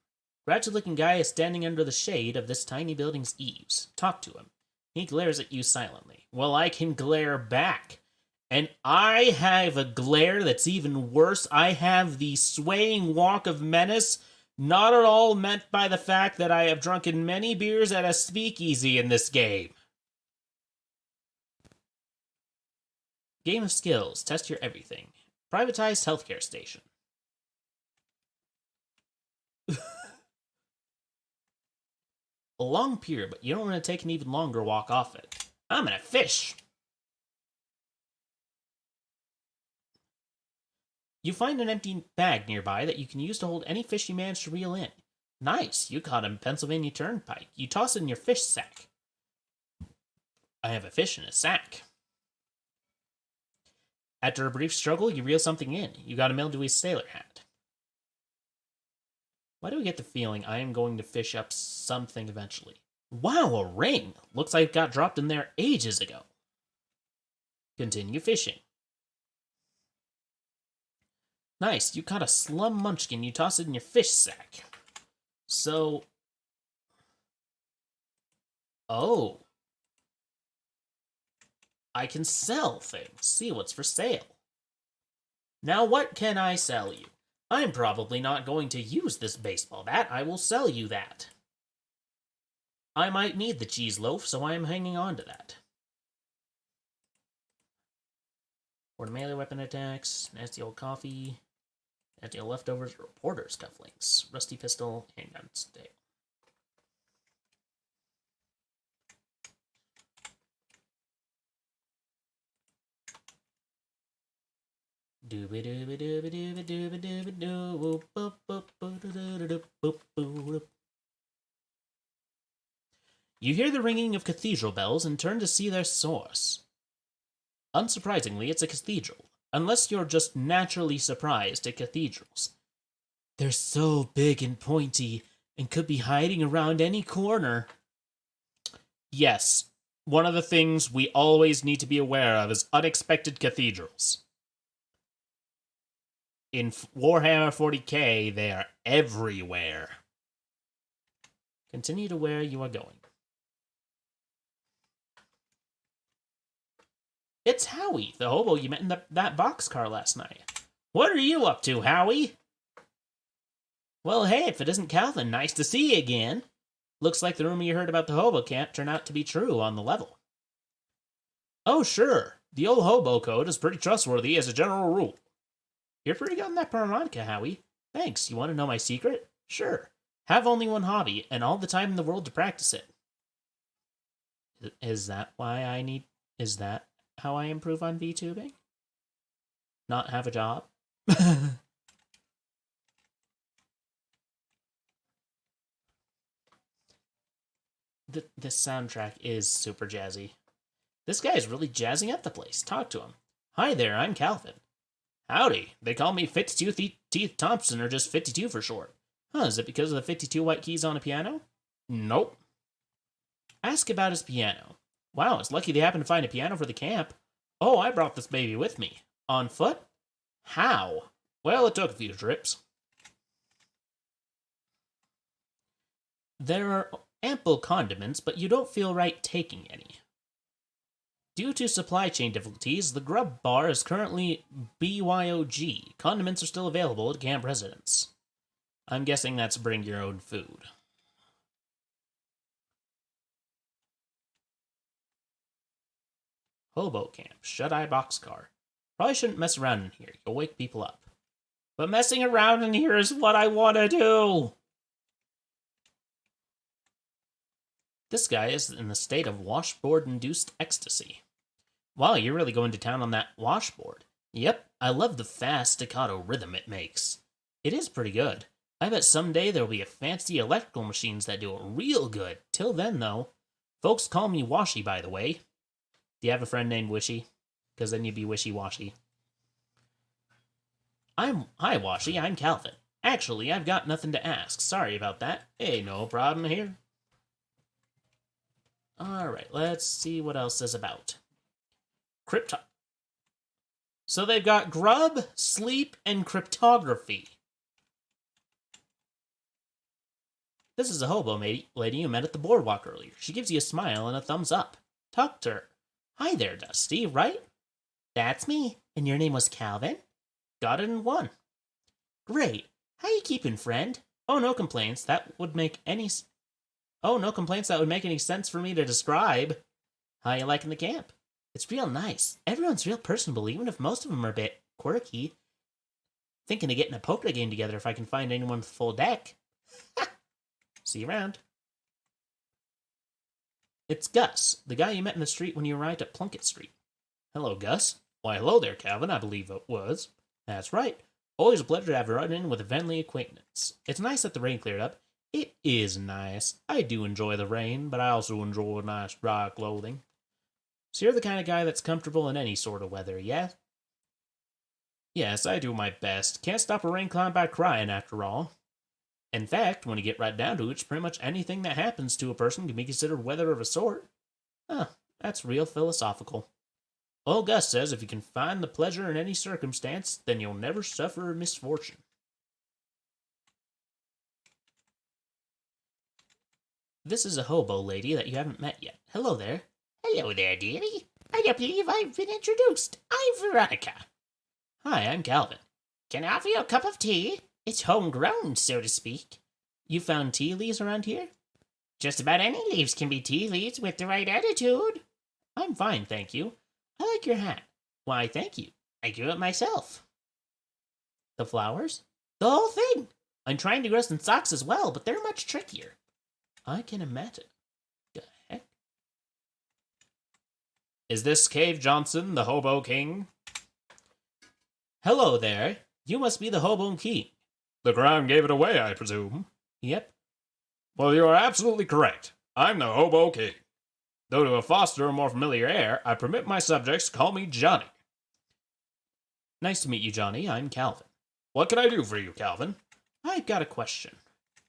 [SPEAKER 2] Ratchet-looking guy is standing under the shade of this tiny building's eaves. Talk to him.
[SPEAKER 1] He glares at you silently. Well, I can glare back. And I have a glare that's even worse. I have the swaying walk of menace, not at all meant by the fact that I have drunken many beers at a speakeasy in this game. Game of skills. Test your everything. Privatized healthcare station. A long pier, but you don't want to take an even longer walk off it. I'm gonna fish. You find an empty bag nearby that you can use to hold any fish you manage to reel in. Nice, you caught a Pennsylvania turnpike. You toss it in your fish sack. I have a fish in a sack. After a brief struggle, you reel something in. You got a mildewy sailor hat. Why do I get the feeling I am going to fish up something eventually? Wow, a ring! Looks like it got dropped in there ages ago. Continue fishing. Nice, you caught a slum munchkin. You toss it in your fish sack. So... Oh. I can sell things. See what's for sale. Now what can I sell you? I'm probably not going to use this baseball bat. I will sell you that. I might need the cheese loaf, so I am hanging on to that. Or the melee weapon attacks, nasty old coffee, nasty old leftovers, reporter's cufflinks, rusty pistol, handgun stick. You hear the ringing of cathedral bells and turn to see their source. Unsurprisingly, it's a cathedral, unless you're just naturally surprised at cathedrals. They're so big and pointy and could be hiding around any corner. Yes, one of the things we always need to be aware of is unexpected cathedrals. In Warhammer 40k, they are everywhere. Continue to where you are going. It's Howie, the hobo you met in that boxcar last night. What are you up to, Howie? Well, hey, if it isn't Calvin, nice to see you again. Looks like the rumor you heard about the hobo camp turned out to be true on the level. Oh, sure. The old hobo code is pretty trustworthy as a general rule. You're pretty good on that harmonica, Howie.
[SPEAKER 2] Thanks, you want to know my secret? Sure. Have only one hobby, and all the time in the world to practice it. Is that why I need... Is that how I improve on VTubing? Not have a job? This soundtrack is super jazzy. This guy is really jazzing up the place. Talk to him. Hi there, I'm Calvin. Howdy. They call me 52 Teeth Thompson, or just 52 for short. Huh, is it because of the 52 white keys on a piano? Nope. Ask about his piano. Wow, it's lucky they happened to find a piano for the camp. Oh, I brought this baby with me. On foot? How? Well, it took a few trips. There are ample condiments, but you don't feel right taking any. Due to supply chain difficulties, the grub bar is currently BYOG. Condiments are still available at camp residents. I'm guessing that's bring your own food. Hobo camp, shut-eye boxcar. Probably shouldn't mess around in here. You'll wake people up. But messing around in here is what I want to do! This guy is in a state of washboard-induced ecstasy. Wow, you're really going to town on that washboard. Yep, I love the fast staccato rhythm it makes. It is pretty good. I bet someday there'll be a fancy electrical machines that do it real good. Till then, though. Folks call me Washy, by the way. Do you have a friend named Wishy? Because then you'd be wishy-washy. Hi, Washy, I'm Calvin. Actually, I've got nothing to ask. Sorry about that. Hey, no problem here. Alright, let's see what else is about. So they've got grub, sleep, and cryptography. This is a hobo lady you met at the boardwalk earlier. She gives you a smile and a thumbs up. Talk to her. Hi there, Dusty, right? That's me. And your name was Calvin? Got it in one. Great. How you keeping, friend? Oh, no complaints. That would make any sense for me to describe. How you liking the camp? It's real nice. Everyone's real personable, even if most of them are a bit quirky. Thinking of getting a poker game together if I can find anyone with a full deck. See you around. It's Gus, the guy you met in the street when you arrived at Plunkett Street. Hello, Gus. Why, hello there, Calvin, I believe it was. That's right. Always a pleasure to have you run in with a friendly acquaintance. It's nice that the rain cleared up. It is nice. I do enjoy the rain, but I also enjoy nice dry clothing. So you're the kind of guy that's comfortable in any sort of weather, yeah? Yes, I do my best. Can't stop a rain cloud by crying, after all. In fact, when you get right down to it, it's pretty much anything that happens to a person can be considered weather of a sort. Huh, that's real philosophical. Old Gus says if you can find the pleasure in any circumstance, then you'll never suffer a misfortune. This is a hobo lady that you haven't met yet. Hello there. Hello there, dearie. I don't believe I've been introduced. I'm Veronica. Hi, I'm Calvin. Can I offer you a cup of tea? It's homegrown, so to speak. You found tea leaves around here? Just about any leaves can be tea leaves with the right attitude. I'm fine, thank you. I like your hat. Why, thank you. I grew it myself. The flowers? The whole thing. I'm trying to grow some socks as well, but they're much trickier. I can imagine. The heck? Is this Cave Johnson, the Hobo King? Hello there. You must be the Hobo King. The crown gave it away, I presume. Yep. Well, you are absolutely correct. I'm the Hobo King. Though to foster a more familiar air, I permit my subjects to call me Johnny. Nice to meet you, Johnny. I'm Calvin. What can I do for you, Calvin? I've got a question.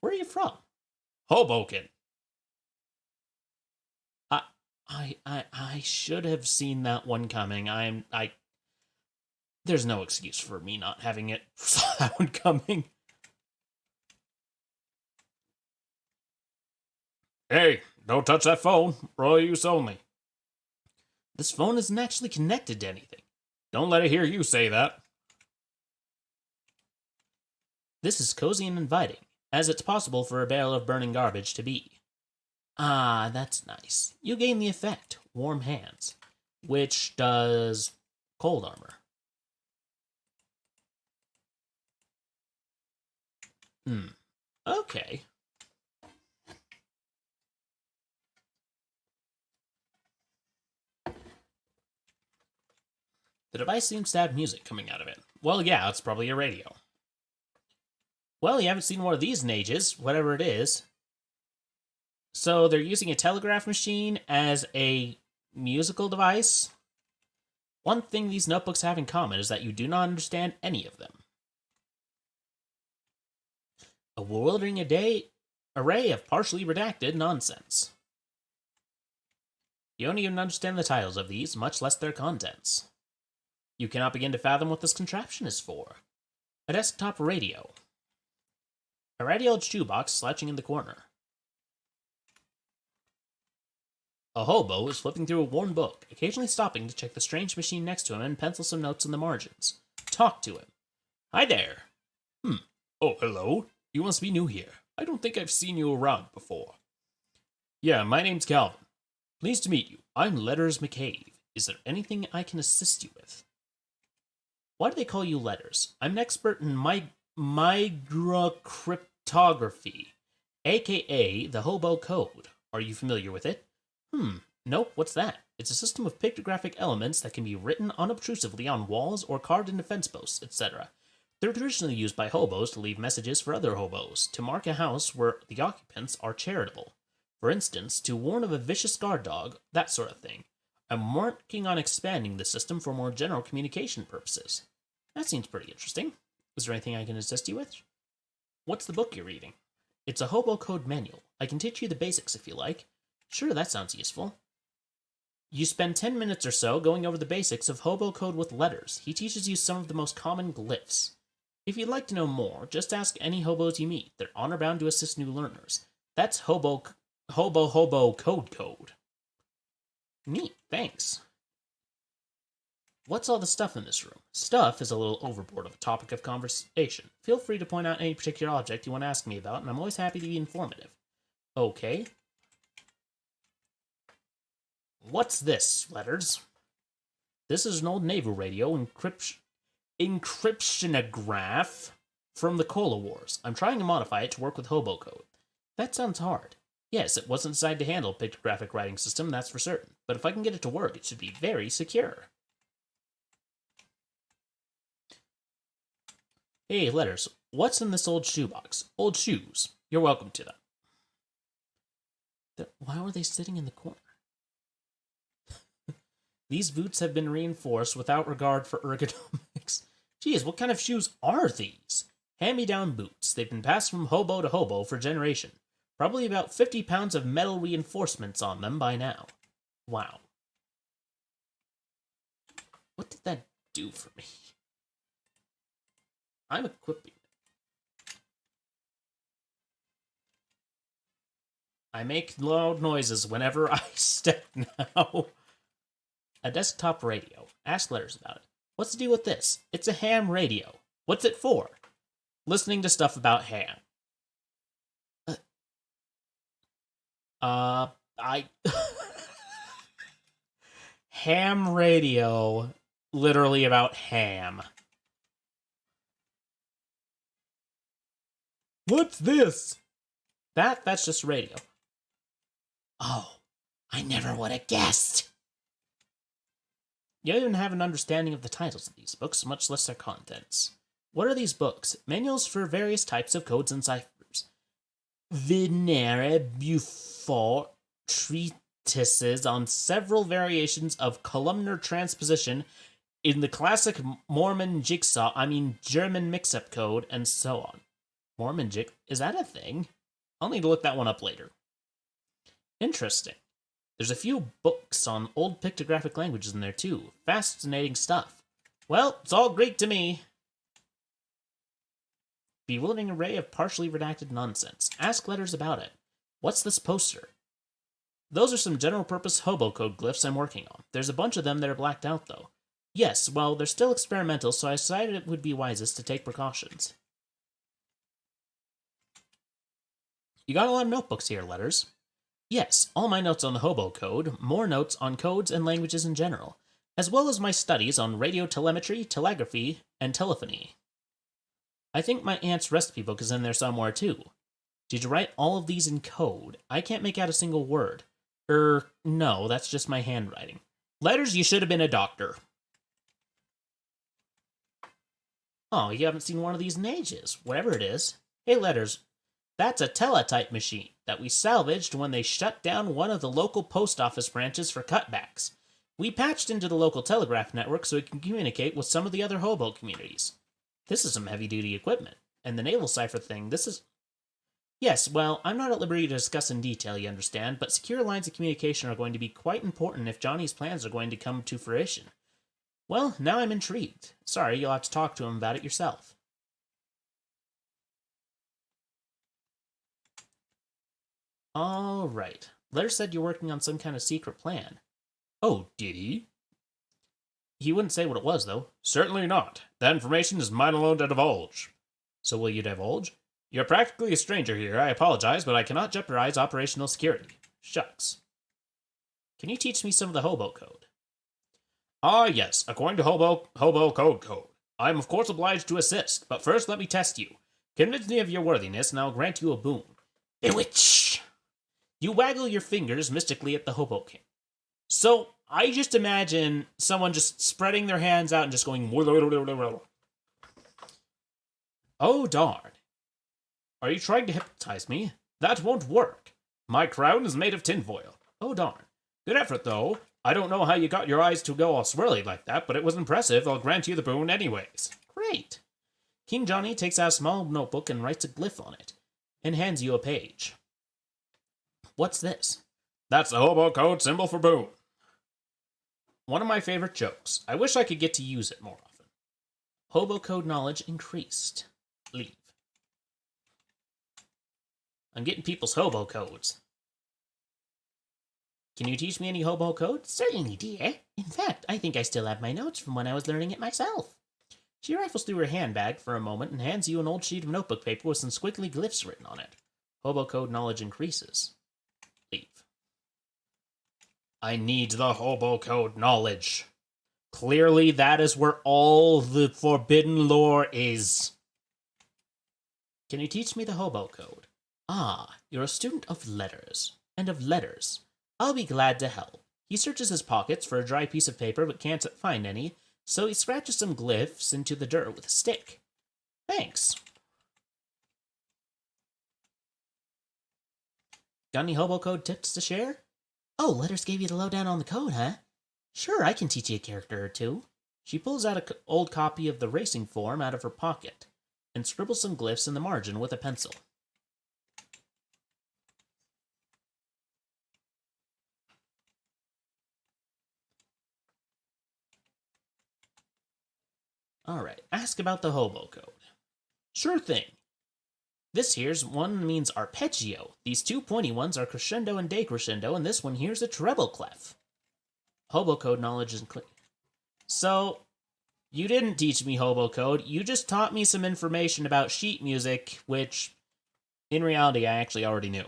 [SPEAKER 2] Where are you from? Hoboken. I should have seen that one coming. There's no excuse for me not having it saw that one coming. Hey, don't touch that phone. Royal use only. This phone isn't actually connected to anything. Don't let it hear you say that. This is cozy and inviting, as it's possible for a barrel of burning garbage to be. Ah, that's nice. You gain the effect, warm hands, which does cold armor.
[SPEAKER 1] Okay. The device seems to have music coming out of it. Well, yeah, it's probably a radio. Well, you haven't seen one of these in ages, whatever it is. So they're using a telegraph machine as a musical device? One thing these notebooks have in common is that you do not understand any of them. A bewildering array of partially redacted nonsense. You don't even understand the titles of these, much less their contents. You cannot begin to fathom what this contraption is for. A desktop radio. A ratty old shoebox slouching in the corner. A hobo is flipping through a worn book, occasionally stopping to check the strange machine next to him and pencil some notes in the margins. Talk to him. Hi there. Oh, hello. You must be new here. I don't think I've seen you around before. Yeah, my name's Calvin. Pleased to meet you. I'm Letters McCabe. Is there anything I can assist you with? Why do they call you Letters? I'm an expert in migrocryptography, aka the hobo code. Are you familiar with it? Nope, what's that? It's a system of pictographic elements that can be written unobtrusively on walls or carved into fence posts, etc. They're traditionally used by hobos to leave messages for other hobos, to mark a house where the occupants are charitable. For instance, to warn of a vicious guard dog, that sort of thing. I'm working on expanding the system for more general communication purposes. That seems pretty interesting. Is there anything I can assist you with? What's the book you're reading? It's a hobo code manual. I can teach you the basics if you like. Sure, that sounds useful. You spend 10 minutes or so going over the basics of hobo code with letters. He teaches you some of the most common glyphs. If you'd like to know more, just ask any hobos you meet. They're honor bound to assist new learners. That's hobo code. Neat, thanks. What's all the stuff in this room? Stuff is a little overboard of a topic of conversation. Feel free to point out any particular object you want to ask me about, and I'm always happy to be informative. Okay. What's this, Letters? This is an old naval radio encryptionograph from the Cola Wars. I'm trying to modify it to work with hobo code. That sounds hard. Yes, it wasn't designed to handle a pictographic writing system, that's for certain. But if I can get it to work, it should be very secure. Hey, Letters, what's in this old shoebox? Old shoes. You're welcome to them. Why were they sitting in the corner? These boots have been reinforced without regard for ergonomics. Geez, what kind of shoes are these? Hand-me-down boots. They've been passed from hobo to hobo for generation. Probably about 50 pounds of metal reinforcements on them by now. Wow. What did that do for me? I'm equipping. I make loud noises whenever I step now. A desktop radio. Ask Letters about it. What's the deal with this? It's a ham radio. What's it for? Listening to stuff about ham. Ham radio. Literally about ham. What's this? That's just radio. Oh, I never would have guessed. You don't even have an understanding of the titles of these books, much less their contents. What are these books? Manuals for various types of codes and ciphers. Venere Beaufort treatises on several variations of columnar transposition in the classic German mix-up code, and so on. Is that a thing? I'll need to look that one up later. Interesting. There's a few books on old pictographic languages in there too. Fascinating stuff. Well, it's all Greek to me. Bewildering array of partially redacted nonsense. Ask Letters about it. What's this poster? Those are some general-purpose hobo code glyphs I'm working on. There's a bunch of them that are blacked out, though. Yes, well, they're still experimental, so I decided it would be wisest to take precautions. You got a lot of notebooks here, Letters. Yes, all my notes on the hobo code, more notes on codes and languages in general, as well as my studies on radio telemetry, telegraphy, and telephony.
[SPEAKER 2] I think my aunt's recipe book is in there somewhere too. Did you write all of these in code? I can't make out a single word. No, that's just my handwriting.
[SPEAKER 1] Letters, you should have been a doctor.
[SPEAKER 2] Oh, you haven't seen one of these in ages, whatever it is. Hey, Letters, that's a teletype machine that we salvaged when they shut down one of the local post office branches for cutbacks. We patched into the local telegraph network so it can communicate with some of the other hobo communities. This is some heavy-duty equipment. And the naval cipher thing, this is... Yes, well, I'm not at liberty to discuss in detail, you understand, but secure lines of communication are going to be quite important if Johnny's plans are going to come to fruition. Well, now I'm intrigued. Sorry, you'll have to talk to him about it yourself. All right. Letter said you're working on some kind of secret plan.
[SPEAKER 1] Oh, did he?
[SPEAKER 2] He wouldn't say what it was, though.
[SPEAKER 1] Certainly not. That information is mine alone to divulge.
[SPEAKER 2] So will you divulge?
[SPEAKER 1] You're practically a stranger here. I apologize, but I cannot jeopardize operational security.
[SPEAKER 2] Shucks. Can you teach me some of the hobo code?
[SPEAKER 1] Ah, yes. According to hobo code. I am of course obliged to assist, but first let me test you. Convince me of your worthiness, and I'll grant you a boon.
[SPEAKER 2] Bewitch! You waggle your fingers mystically at the hobo king.
[SPEAKER 1] So, I just imagine someone just spreading their hands out and just going... Oh, darn. Are you trying to hypnotize me? That won't work. My crown is made of tinfoil. Oh, darn. Good effort, though. I don't know how you got your eyes to go all swirly like that, but it was impressive. I'll grant you the boon anyways.
[SPEAKER 2] Great. King Johnny takes out a small notebook and writes a glyph on it, and hands you a page. What's this?
[SPEAKER 1] That's the hobo code symbol for boon.
[SPEAKER 2] One of my favorite jokes. I wish I could get to use it more often. Hobo code knowledge increased. Leave. I'm getting people's hobo codes. Can you teach me any hobo code? Certainly, dear. In fact, I think I still have my notes from when I was learning it myself. She rifles through her handbag for a moment and hands you an old sheet of notebook paper with some squiggly glyphs written on it. Hobo code knowledge increases. Leave.
[SPEAKER 1] I need the hobo code knowledge. Clearly, that is where all the forbidden lore is.
[SPEAKER 2] Can you teach me the hobo code? Ah, you're a student of letters. And of letters. I'll be glad to help. He searches his pockets for a dry piece of paper but can't find any, so he scratches some glyphs into the dirt with a stick. Thanks. Got any hobo code tips to share? Oh, Letters gave you the lowdown on the code, huh? Sure, I can teach you a character or two. She pulls out an old copy of the racing form out of her pocket and scribbles some glyphs in the margin with a pencil. Alright, ask about the hobo code. Sure thing. This here's one means arpeggio. These two pointy ones are crescendo and decrescendo, and this one here's a treble clef. Hobo code knowledge is clear. So, you didn't teach me hobo code, you just taught me some information about sheet music, which, in reality, I actually already knew.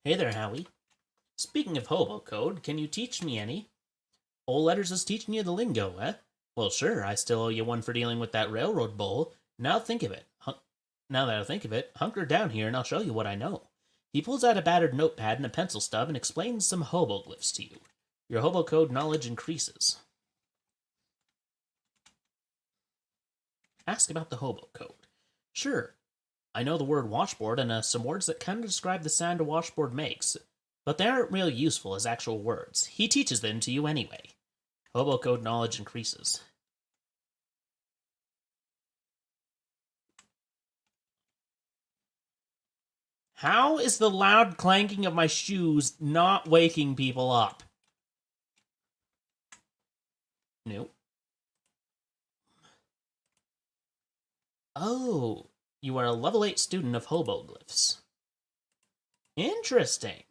[SPEAKER 2] Hey there, Howie. Speaking of hobo code, can you teach me any? Old Letters is teaching you the lingo, eh? Well, sure, I still owe you one for dealing with that railroad bull. Now think of it. Now that I think of it, hunker down here and I'll show you what I know. He pulls out a battered notepad and a pencil stub and explains some hobo glyphs to you. Your hobo code knowledge increases. Ask about the hobo code. Sure, I know the word washboard and some words that kind of describe the sound a washboard makes, but they aren't real useful as actual words. He teaches them to you anyway. Hobo code knowledge increases. How is the loud clanking of my shoes not waking people up? Nope. Oh, you are a level 8 student of hobo glyphs. Interesting.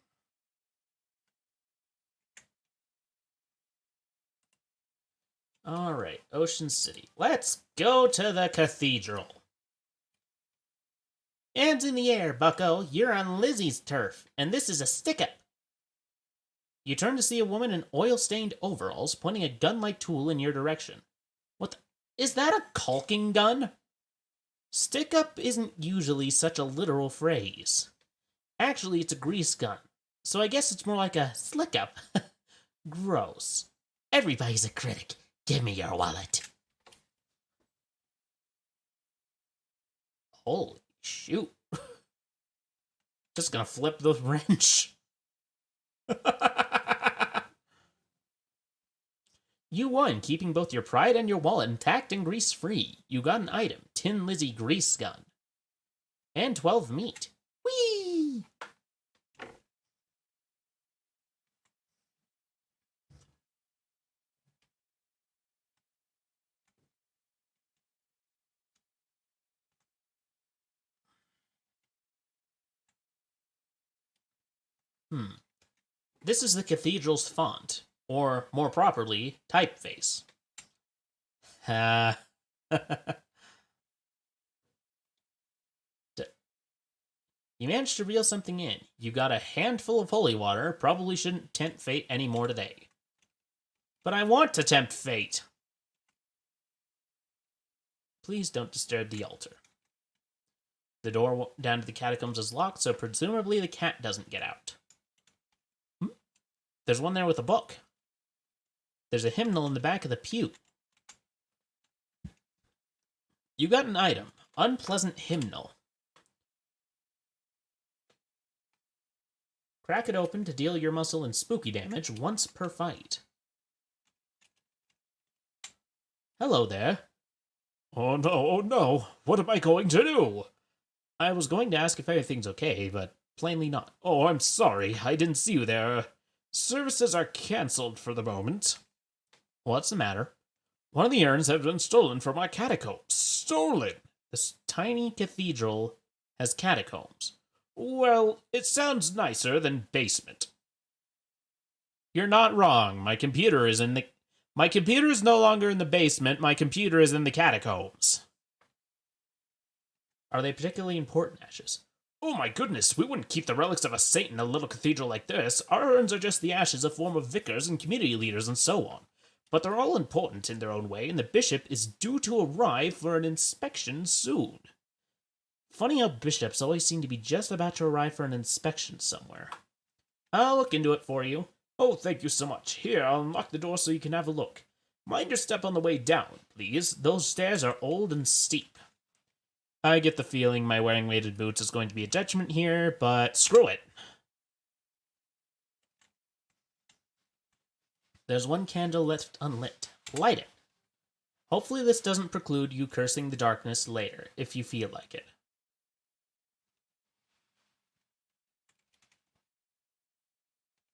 [SPEAKER 2] Alright, Ocean City. Let's go to the cathedral. Hands in the air, bucko. You're on Lizzie's turf, and this is a stick-up. You turn to see a woman in oil-stained overalls pointing a gun-like tool in your direction. What the... Is that a caulking gun? Stick-up isn't usually such a literal phrase. Actually, it's a grease gun, so I guess it's more like a slick-up. Gross. Everybody's a critic. Give me your wallet. Holy shoot. Just gonna flip the wrench. You won, keeping both your pride and your wallet intact and grease-free. You got an item, Tin Lizzie Grease Gun. And 12 meat. Whee! This is the cathedral's font, or more properly, typeface. You managed to reel something in. You got a handful of holy water. Probably shouldn't tempt fate any more today. But I want to tempt fate. Please don't disturb the altar. The door down to the catacombs is locked, so presumably the cat doesn't get out. There's one there with a book. There's a hymnal in the back of the pew. You got an item. Unpleasant hymnal. Crack it open to deal your muscle and spooky damage once per fight. Hello there.
[SPEAKER 1] Oh no, what am I going to do?
[SPEAKER 2] I was going to ask if everything's okay, but plainly not.
[SPEAKER 1] Oh, I'm sorry, I didn't see you there. Services are cancelled for the moment.
[SPEAKER 2] What's the matter?
[SPEAKER 1] One of the urns has been stolen from our catacombs. Stolen!
[SPEAKER 2] This tiny cathedral has catacombs.
[SPEAKER 1] Well, it sounds nicer than basement.
[SPEAKER 2] You're not wrong. My computer is no longer in the basement. My computer is in the catacombs. Are they particularly important ashes?
[SPEAKER 1] Oh my goodness, we wouldn't keep the relics of a saint in a little cathedral like this. Our urns are just the ashes of former vicars and community leaders and so on. But they're all important in their own way, and the bishop is due to arrive for an inspection soon.
[SPEAKER 2] Funny how bishops always seem to be just about to arrive for an inspection somewhere.
[SPEAKER 1] I'll look into it for you. Oh, thank you so much. Here, I'll unlock the door so you can have a look. Mind your step on the way down, please. Those stairs are old and steep.
[SPEAKER 2] I get the feeling my wearing weighted boots is going to be a detriment here, but screw it. There's one candle left unlit. Light it. Hopefully this doesn't preclude you cursing the darkness later, if you feel like it.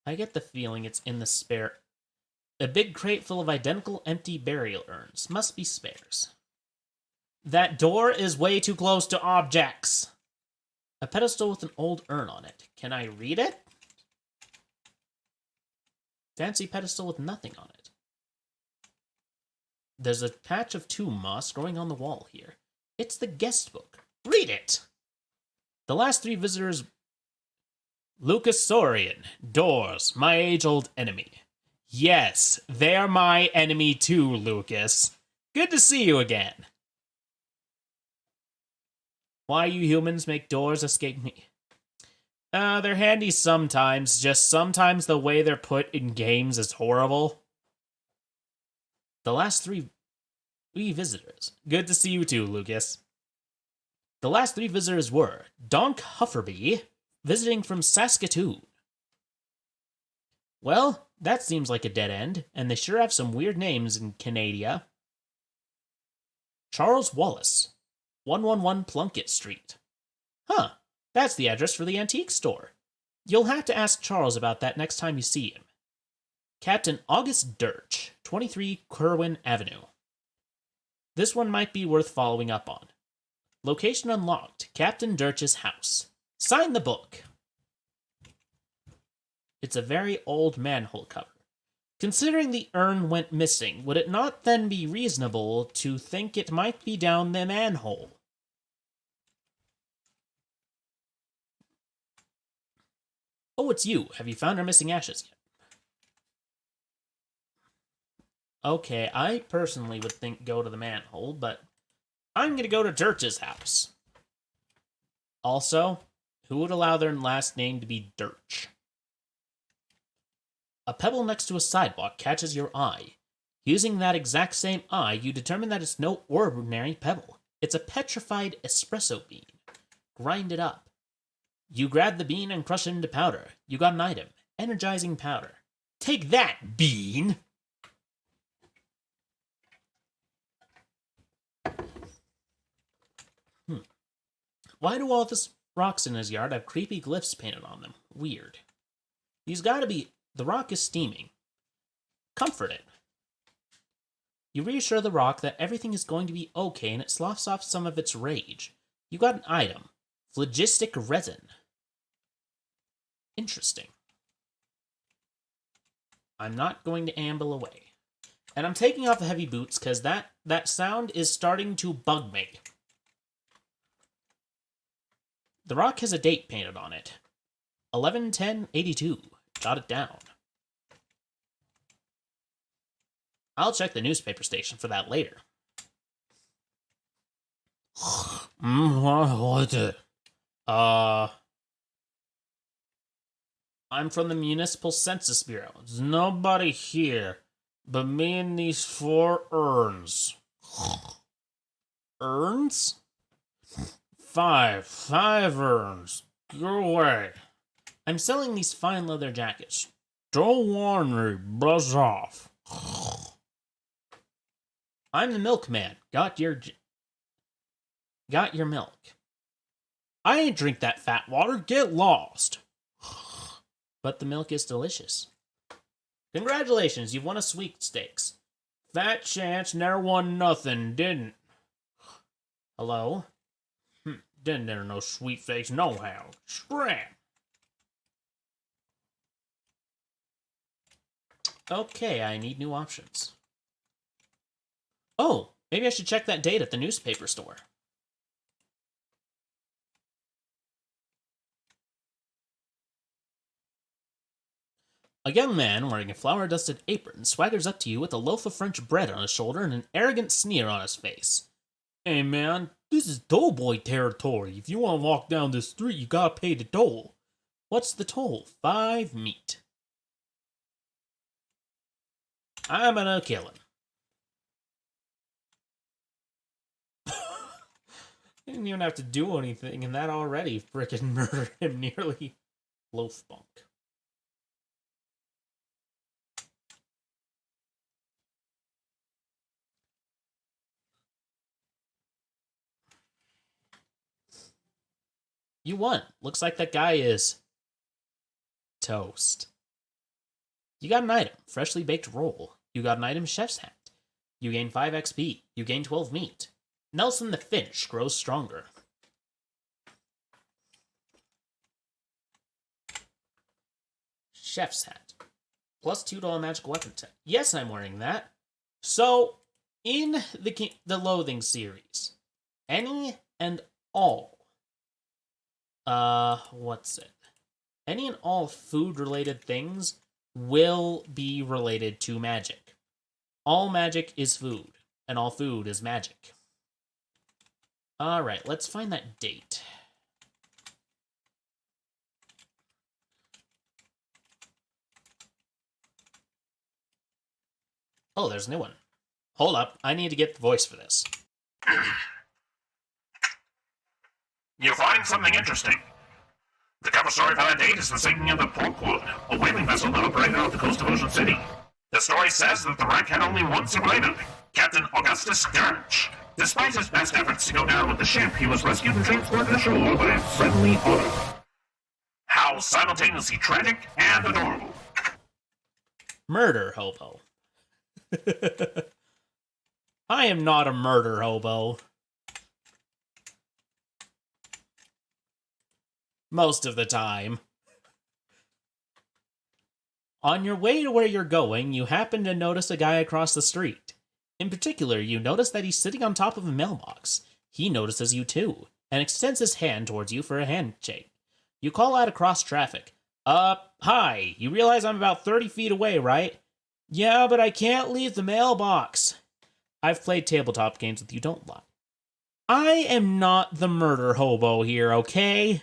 [SPEAKER 2] I get the feeling it's in the spare... A big crate full of identical empty burial urns. Must be spares. That door is way too close to objects. A pedestal with an old urn on it. Can I read it? Fancy pedestal with nothing on it. There's a patch of tomb moss growing on the wall here. It's the guest book. Read it! The last three visitors...
[SPEAKER 1] Lucas Saurian, doors, my age-old enemy. Yes, they're my enemy too, Lucas. Good to see you again.
[SPEAKER 2] Why you humans make doors escape me?
[SPEAKER 1] They're handy sometimes, just sometimes the way they're put in games is horrible.
[SPEAKER 2] The last three visitors.
[SPEAKER 1] Good to see you too, Lucas.
[SPEAKER 2] The last three visitors were Donk Hufferby, visiting from Saskatoon. Well, that seems like a dead end, and they sure have some weird names in Canada. Charles Wallace, 111 Plunkett Street. Huh, that's the address for the antique store. You'll have to ask Charles about that next time you see him. Captain August Dirch, 23 Kerwin Avenue. This one might be worth following up on. Location unlocked, Captain Dirch's house. Sign the book. It's a very old manhole cover. Considering the urn went missing, would it not then be reasonable to think it might be down the manhole? Oh, it's you. Have you found our missing ashes yet? Okay, I personally would think go to the manhole, but I'm gonna go to Dirt's house. Also, who would allow their last name to be Dirch? A pebble next to a sidewalk catches your eye. Using that exact same eye, you determine that it's no ordinary pebble. It's a petrified espresso bean. Grind it up. You grab the bean and crush it into powder. You got an item. Energizing powder. Take that, bean! Why do all the rocks in his yard have creepy glyphs painted on them? Weird. He's gotta be... The rock is steaming. Comfort it. You reassure the rock that everything is going to be okay and it sloughs off some of its rage. You got an item. Phlogistic resin. Interesting. I'm not going to amble away. And I'm taking off the heavy boots because that sound is starting to bug me. The rock has a date painted on it. 11/10/82. Got it down. I'll check the newspaper station for that later. What? I'm from the Municipal Census Bureau. There's nobody here but me and these 4 urns. Urns? 5 urns. Go away. I'm selling these fine leather jackets. Don't warn me, buzz off. I'm the milkman. Got your milk. I ain't drink that fat water. Get lost. But the milk is delicious. Congratulations, you've won a sweepstakes. Fat chance never won nothing, didn't. Hello? Didn't there no sweepstakes nohow. Scram. Okay, I need new options. Oh, maybe I should check that date at the newspaper store. A young man wearing a flour-dusted apron swaggers up to you with a loaf of French bread on his shoulder and an arrogant sneer on his face. Hey man, this is toll boy territory. If you want to walk down this street, you gotta pay the toll. What's the toll? 5 meat. I'm gonna kill him. Didn't even have to do anything, and that already frickin' murdered him nearly. Loaf bunk. You won. Looks like that guy is toast. You got an item, freshly baked roll. You got an item, chef's hat. You gain 5 XP. You gain 12 meat. Nelson the Finch grows stronger. Chef's hat. Plus 2 to all magical weapon attack. Yes, I'm wearing that. So, in the Loathing series, any and all, what's it? Any and all food-related things will be related to magic. All magic is food, and all food is magic. Alright, let's find that date. Oh, there's a new one. Hold up, I need to get the voice for this.
[SPEAKER 3] You find something interesting. The cover story for that date is the sinking of the Porkwood, a whaling vessel that operated off the coast of Ocean City. The story says that the wreck had only one survivor, Captain Augustus Gurch. Despite his best efforts to go down with the ship, he was rescued and transported ashore by a friendly otter. How simultaneously tragic and adorable.
[SPEAKER 2] Murder hobo. I am not a murder hobo. Most of the time. On your way to where you're going, you happen to notice a guy across the street. In particular, you notice that he's sitting on top of a mailbox. He notices you too, and extends his hand towards you for a handshake. You call out across traffic. Hi, you realize I'm about 30 feet away, right? Yeah, but I can't leave the mailbox. I've played tabletop games with you, don't lie. I am not the murder hobo here, okay?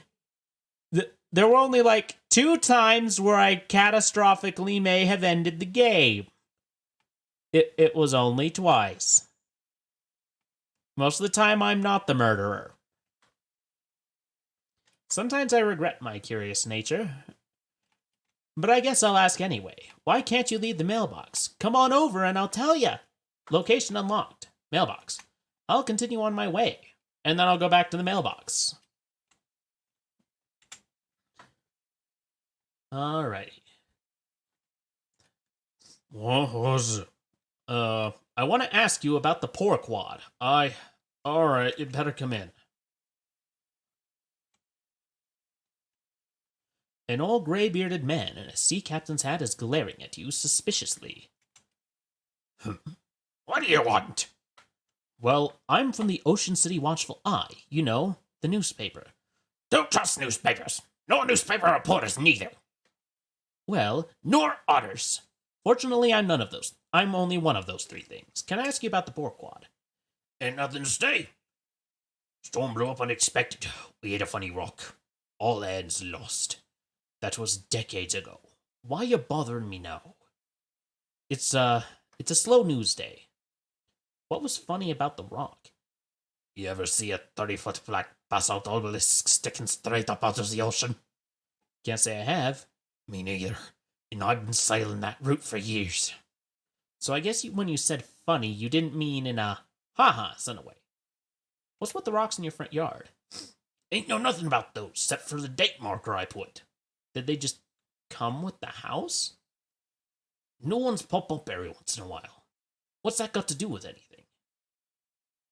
[SPEAKER 2] There were only like 2 times where I catastrophically may have ended the game. It was only twice. Most of the time, I'm not the murderer. Sometimes I regret my curious nature. But I guess I'll ask anyway. Why can't you leave the mailbox? Come on over and I'll tell ya. Location unlocked. Mailbox. I'll continue on my way. And then I'll go back to the mailbox. Alrighty.
[SPEAKER 1] What was it?
[SPEAKER 2] I want to ask you about the pork wad.
[SPEAKER 1] Alright, you better come in.
[SPEAKER 2] An old gray-bearded man in a sea captain's hat is glaring at you suspiciously.
[SPEAKER 3] What do you want?
[SPEAKER 2] Well, I'm from the Ocean City Watchful Eye. You know, the newspaper.
[SPEAKER 3] Don't trust newspapers. No newspaper reporters neither.
[SPEAKER 2] Well,
[SPEAKER 3] Nor otters.
[SPEAKER 2] fortunately, I'm none of those. I'm only one of those 3 things. Can I ask you about the pork wad?
[SPEAKER 3] Ain't nothing to say. Storm blew up unexpected. We hit a funny rock. All hands lost.
[SPEAKER 2] That was decades ago. Why you bothering me now? It's a slow news day. What was funny about the rock?
[SPEAKER 3] You ever see a 30-foot black basalt obelisk sticking straight up out of the ocean?
[SPEAKER 2] Can't say I have.
[SPEAKER 3] Me neither. And I've been sailing that route for years.
[SPEAKER 2] So I guess when you said funny, you didn't mean in a ha-ha sort of way. What's with the rocks in your front yard?
[SPEAKER 3] Ain't know nothing about those, except for the date marker I put.
[SPEAKER 2] Did they just come with the house?
[SPEAKER 3] New ones pop up every once in a while.
[SPEAKER 2] What's that got to do with anything?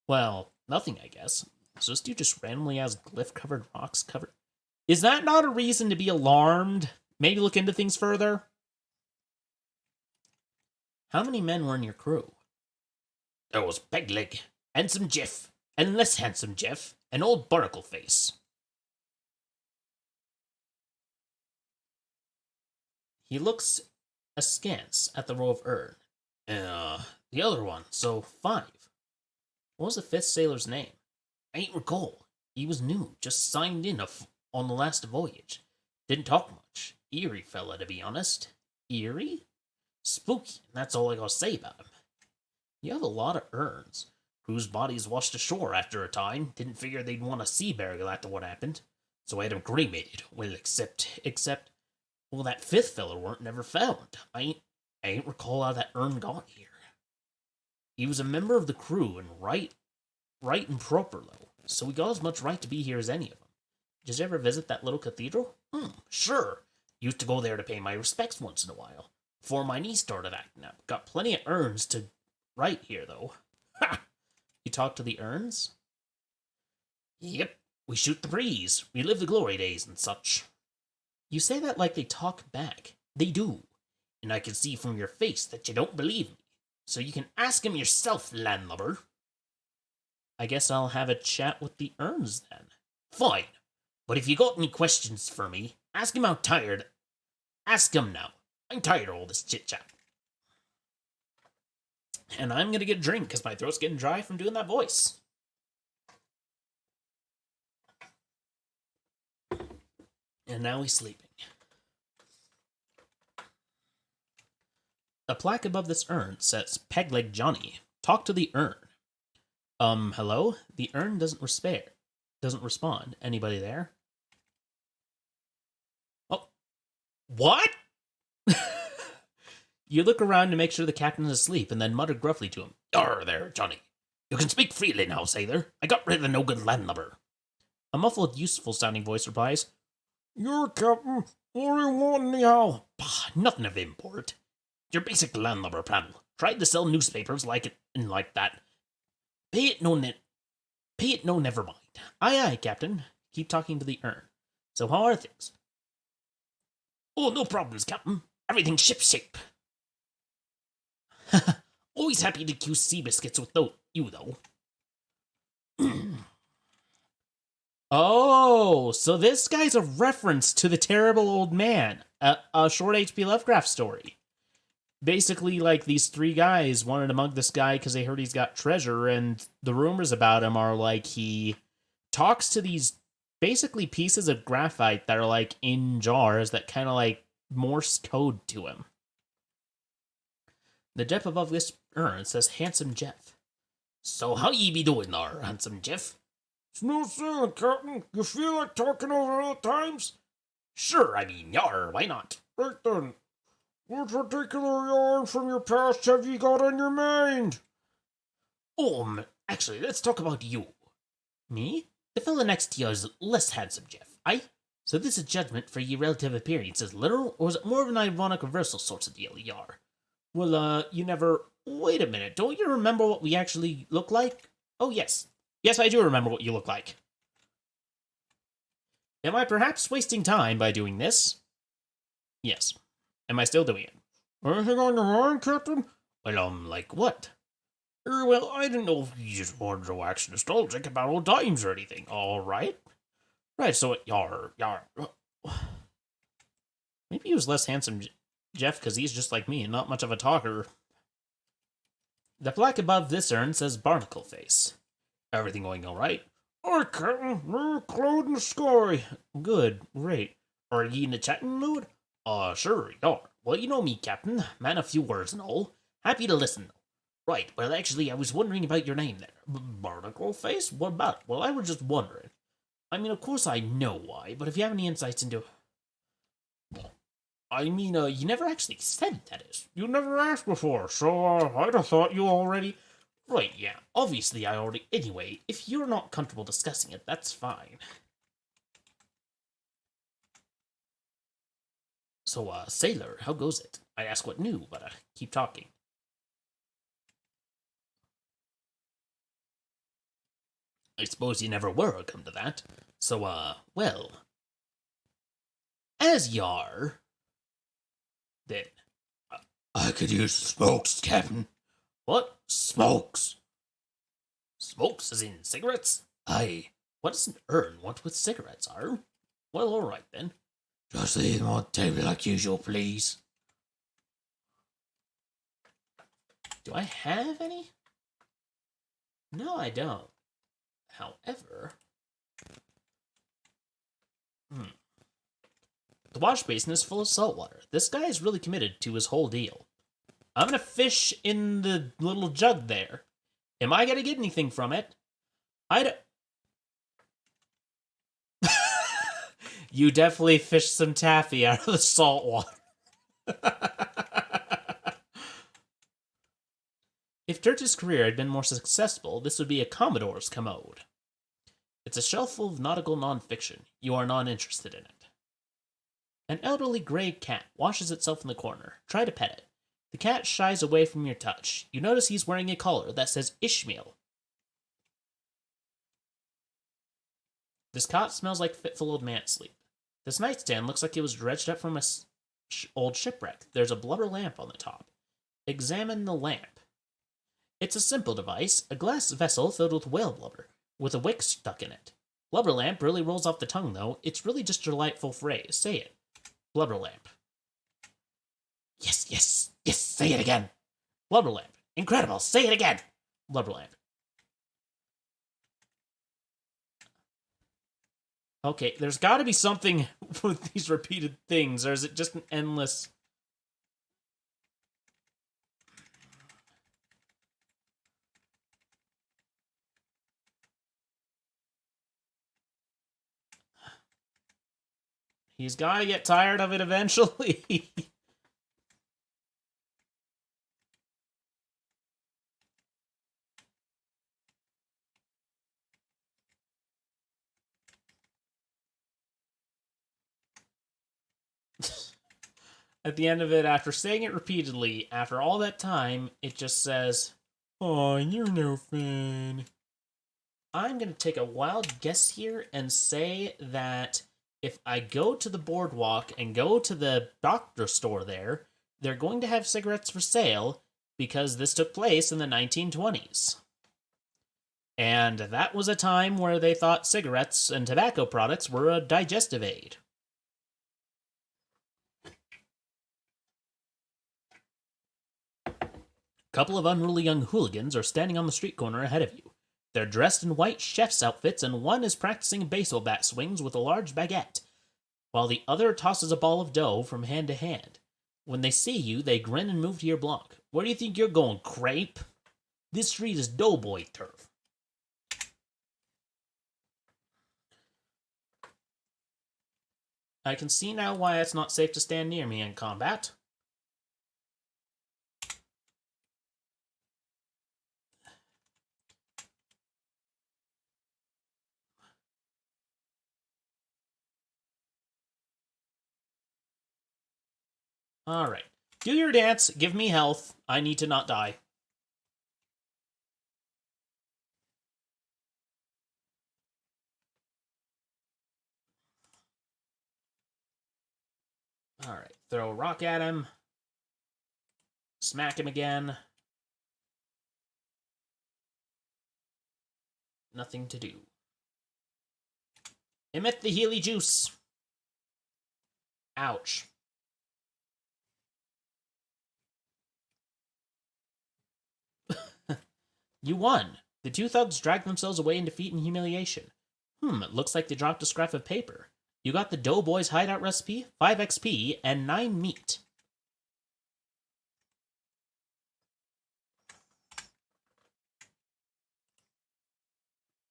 [SPEAKER 2] Well, nothing, I guess. It's just you just randomly has glyph-covered rocks covered. Is that not a reason to be alarmed? Maybe look into things further? How many men were in your crew?
[SPEAKER 3] There was Pegleg, Handsome Jeff, and less handsome Jeff, and old Barnacle Face.
[SPEAKER 2] He looks askance at the row of urn.
[SPEAKER 3] The other one, so 5.
[SPEAKER 2] What was the 5th sailor's name?
[SPEAKER 3] I ain't recall.
[SPEAKER 2] He was new, just signed in on the last voyage. Didn't talk much. Eerie fella, to be honest. Eerie? Spooky, and that's all I gotta say about him. You have a lot of urns.
[SPEAKER 3] Crew's bodies washed ashore after a time. Didn't figure they'd want a sea burial after what happened. So I had 'em cremated. Well, except...
[SPEAKER 2] Well, that 5th fella weren't never found.
[SPEAKER 3] I ain't recall how that urn got here.
[SPEAKER 2] He was a member of the crew and right and proper, though. So he got as much right to be here as any of them. Did you ever visit that little cathedral?
[SPEAKER 3] Sure. Used to go there to pay my respects once in a while. Before my knee started acting up.
[SPEAKER 2] Got plenty of urns to write here, though.
[SPEAKER 3] Ha!
[SPEAKER 2] You talk to the urns?
[SPEAKER 3] Yep. We shoot the breeze. Relive the glory days and such.
[SPEAKER 2] You say that like they talk back. They do.
[SPEAKER 3] And I can see from your face that you don't believe me. So you can ask him yourself, landlubber.
[SPEAKER 2] I guess I'll have a chat with the urns then.
[SPEAKER 3] Fine. But if you got any questions for me, ask him how tired. Ask him now. I'm tired of all this chit-chat.
[SPEAKER 2] And I'm gonna get a drink because my throat's getting dry from doing that voice. And now he's sleeping. A plaque above this urn says, Pegleg Johnny. Talk to the urn. Hello? The urn doesn't respond. Anybody there? Oh. What? You look around to make sure the captain is asleep and then mutter gruffly to him.
[SPEAKER 3] Arr there, Johnny. You can speak freely now, sailor. I got rid of the no-good landlubber.
[SPEAKER 2] A muffled, useful-sounding voice replies, You're captain. What do you want anyhow?
[SPEAKER 3] Bah, nothing of import. Your basic landlubber pal. Tried to sell newspapers like it and like that. Pay it no, never mind.
[SPEAKER 2] Aye, Captain. Keep talking to the urn. So how are things?
[SPEAKER 3] Oh, no problems, Captain. Everything's shipshape. Always happy to cue sea biscuits with you, though.
[SPEAKER 2] Oh, so this guy's a reference to the terrible old man, a short H.P. Lovecraft story.
[SPEAKER 1] basically, like, these three guys wanted to mug this guy because they heard he's got treasure, and the rumors about him are, like, he talks to these basically pieces of graphite that are, like, in jars that kind of, like, Morse code to him. The Jeff above this urn says Handsome Jeff. So how ye be doing there, Handsome Jeff?
[SPEAKER 4] It's no saying, Captain. You feel like talking over old times?
[SPEAKER 1] Sure, I mean, yar, why not?
[SPEAKER 4] Right then. What particular yarn from your past have you got on your mind?
[SPEAKER 1] Actually, let's talk about you.
[SPEAKER 2] Me? The fella next to you is less handsome, Jeff. Aye? So this is judgment for ye relative appearance is literal, or is it more of an ironic reversal sort of deal, yar?
[SPEAKER 1] Well, you never... Wait a minute, don't you remember what we actually look like? Oh, yes. Yes, I do remember what you look like. Am I perhaps wasting time by doing this? Yes. Am I still doing it?
[SPEAKER 4] Anything on your mind, Captain?
[SPEAKER 1] Well, like what?
[SPEAKER 4] Well, I didn't know if you just wanted to wax nostalgic about old times or anything. All right.
[SPEAKER 1] Right, so yar. Maybe he was less handsome, Jeff, because he's just like me and not much of a talker. The plaque above this urn says Barnacle Face. Everything going all right?
[SPEAKER 4] Aye, Captain. No cloud in the sky.
[SPEAKER 1] Good, great. Are ye in a chatting mood? Sure, yar.
[SPEAKER 2] Well, you know me, Captain. Man, a few words and all. Happy to listen. Right, well, actually, I was wondering about your name there.
[SPEAKER 1] Barnacle Face? What about? Well, I was just wondering.
[SPEAKER 2] I mean, of course I know why, but if you have any insights into...
[SPEAKER 1] I mean, you never actually said, that is.
[SPEAKER 4] You never asked before, so, I'd have thought you already...
[SPEAKER 2] Right, yeah, obviously I already... Anyway, if you're not comfortable discussing it, that's fine. So, sailor, how goes it? I ask what new, but keep talking. I suppose you never were, come to that. So, well... As yar... Then...
[SPEAKER 4] I could use smokes, Captain.
[SPEAKER 2] What?
[SPEAKER 4] Smokes.
[SPEAKER 2] Smokes as in cigarettes?
[SPEAKER 4] Aye.
[SPEAKER 2] What does an urn want with cigarettes, are? Well, alright then.
[SPEAKER 4] Just leave them on the table like usual, please.
[SPEAKER 2] Do I have any? No, I don't. However... The wash basin is full of salt water. This guy is really committed to his whole deal. I'm gonna fish in the little jug there. Am I gonna get anything from it? You definitely fished some taffy out of the salt water. If Dirt's career had been more successful, this would be a Commodore's commode. It's a shelf full of nautical nonfiction. You are not interested in it. An elderly gray cat washes itself in the corner. Try to pet it. The cat shies away from your touch. You notice he's wearing a collar that says Ishmael. This cot smells like fitful old man sleep. This nightstand looks like it was dredged up from a old shipwreck. There's a blubber lamp on the top. Examine the lamp. It's a simple device, a glass vessel filled with whale blubber, with a wick stuck in it. Blubber lamp really rolls off the tongue, though. It's really just a delightful phrase. Say it. Blubber lamp. Yes, say it again. Blubber lamp. Incredible, say it again. Blubber lamp. Okay, there's gotta be something with these repeated things, or is it just an endless... He's gotta get tired of it eventually. At the end of it, after saying it repeatedly, after all that time, it just says, "Oh, you're no fun." I'm gonna take a wild guess here and say that if I go to the boardwalk and go to the doctor store there, they're going to have cigarettes for sale because this took place in the 1920s. And that was a time where they thought cigarettes and tobacco products were a digestive aid. couple of unruly young hooligans are standing on the street corner ahead of you. They're dressed in white chef's outfits, and one is practicing baseball bat swings with a large baguette, while the other tosses a ball of dough from hand to hand. When they see you, they grin and move to your block. Where do you think you're going, crepe? This street is doughboy turf. I can see now why it's not safe to stand near me in combat. Alright. Do your dance. Give me health. I need to not die. Alright. Throw a rock at him. Smack him again. Nothing to do. Emit the Healy juice. Ouch. You won. The two thugs dragged themselves away in defeat and humiliation. It looks like they dropped a scrap of paper. You got the Doughboy's hideout recipe, 5 XP, and 9 meat.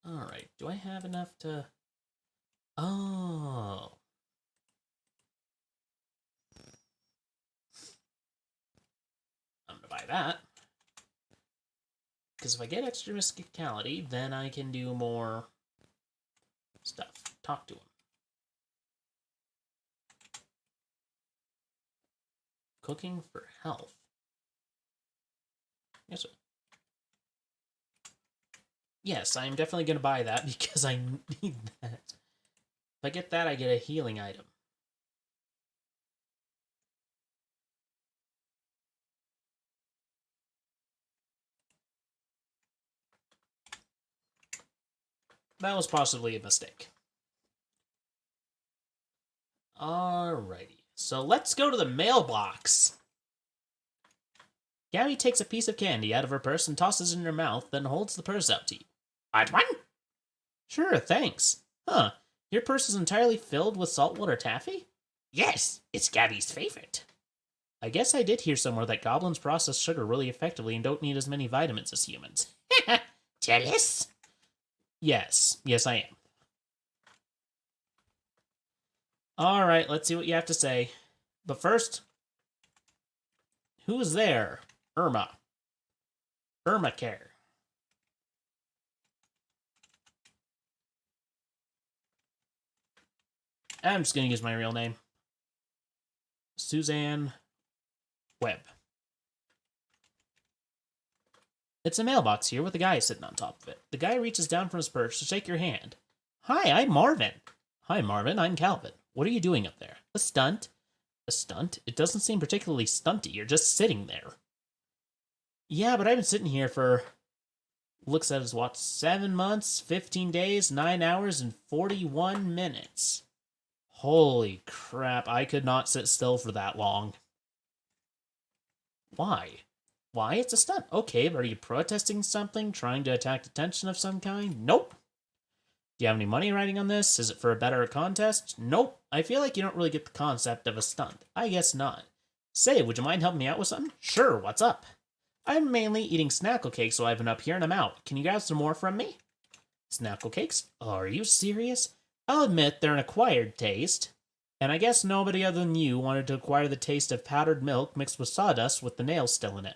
[SPEAKER 2] Alright, do I have enough to... Oh. I'm gonna buy that. Because if I get extra mysticality, then I can do more stuff. Talk to him. Cooking for health. Yes, sir. Yes, I'm definitely going to buy that because I need that. If I get that, I get a healing item. That was possibly a mistake. Alrighty, so let's go to the mailbox. Gabby takes a piece of candy out of her purse and tosses it in her mouth, then holds the purse out to you. Want one? Sure, thanks. Huh, your purse is entirely filled with saltwater taffy? Yes, it's Gabby's favorite. I guess I did hear somewhere that goblins process sugar really effectively and don't need as many vitamins as humans. Jealous? Yes, I am. Alright, let's see what you have to say. But first, who's there? Irma. Irma Care. I'm just going to use my real name. Suzanne Webb. It's a mailbox here with a guy sitting on top of it. The guy reaches down from his purse to shake your hand. Hi, I'm Marvin. Hi, Marvin, I'm Calvin. What are you doing up there? A stunt? A stunt? It doesn't seem particularly stunty. You're just sitting there. Yeah, but I've been sitting here for... Looks at his watch. 7 months, 15 days, 9 hours, and 41 minutes. Holy crap, I could not sit still for that long. Why? Why? It's a stunt. Okay, but are you protesting something? Trying to attract attention of some kind? Nope. Do you have any money riding on this? Is it for a better contest? Nope. I feel like you don't really get the concept of a stunt. I guess not. Say, would you mind helping me out with something? Sure, what's up? I'm mainly eating snackle cakes, so I've been up here and I'm out. Can you grab some more from me? Snackle cakes? Oh, are you serious? I'll admit they're an acquired taste. And I guess nobody other than you wanted to acquire the taste of powdered milk mixed with sawdust with the nails still in it.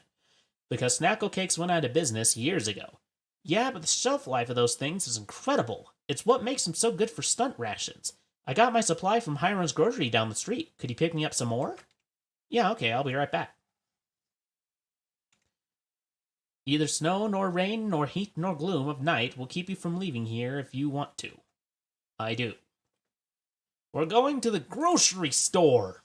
[SPEAKER 2] Because snackle cakes went out of business years ago. Yeah, but the shelf life of those things is incredible. It's what makes them so good for stunt rations. I got my supply from Hiram's grocery down the street. Could you pick me up some more? Yeah, okay, I'll be right back. Neither snow, nor rain, nor heat, nor gloom of night will keep you from leaving here if you want to. I do. We're going to the grocery store!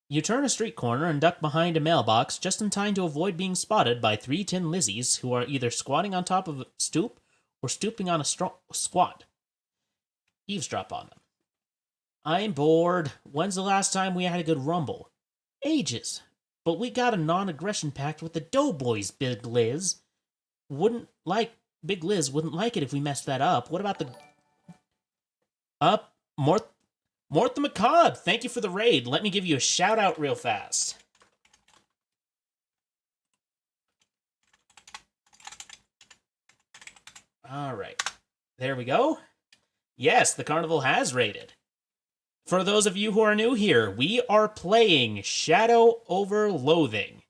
[SPEAKER 2] You turn a street corner and duck behind a mailbox just in time to avoid being spotted by 3 tin Lizzies who are either squatting on top of a stoop or stooping on a squat. Eavesdrop on them. I'm bored. When's the last time we had a good rumble? Ages. but we got a non-aggression pact with the Doughboys, Big Liz. Big Liz wouldn't like it if we messed that up. What about the...
[SPEAKER 1] Mort the Macabre, thank you for the raid. Let me give you a shout out real fast. Alright. There we go. Yes, the carnival has raided. For those of you who are new here, we are playing Shadow over Loathing.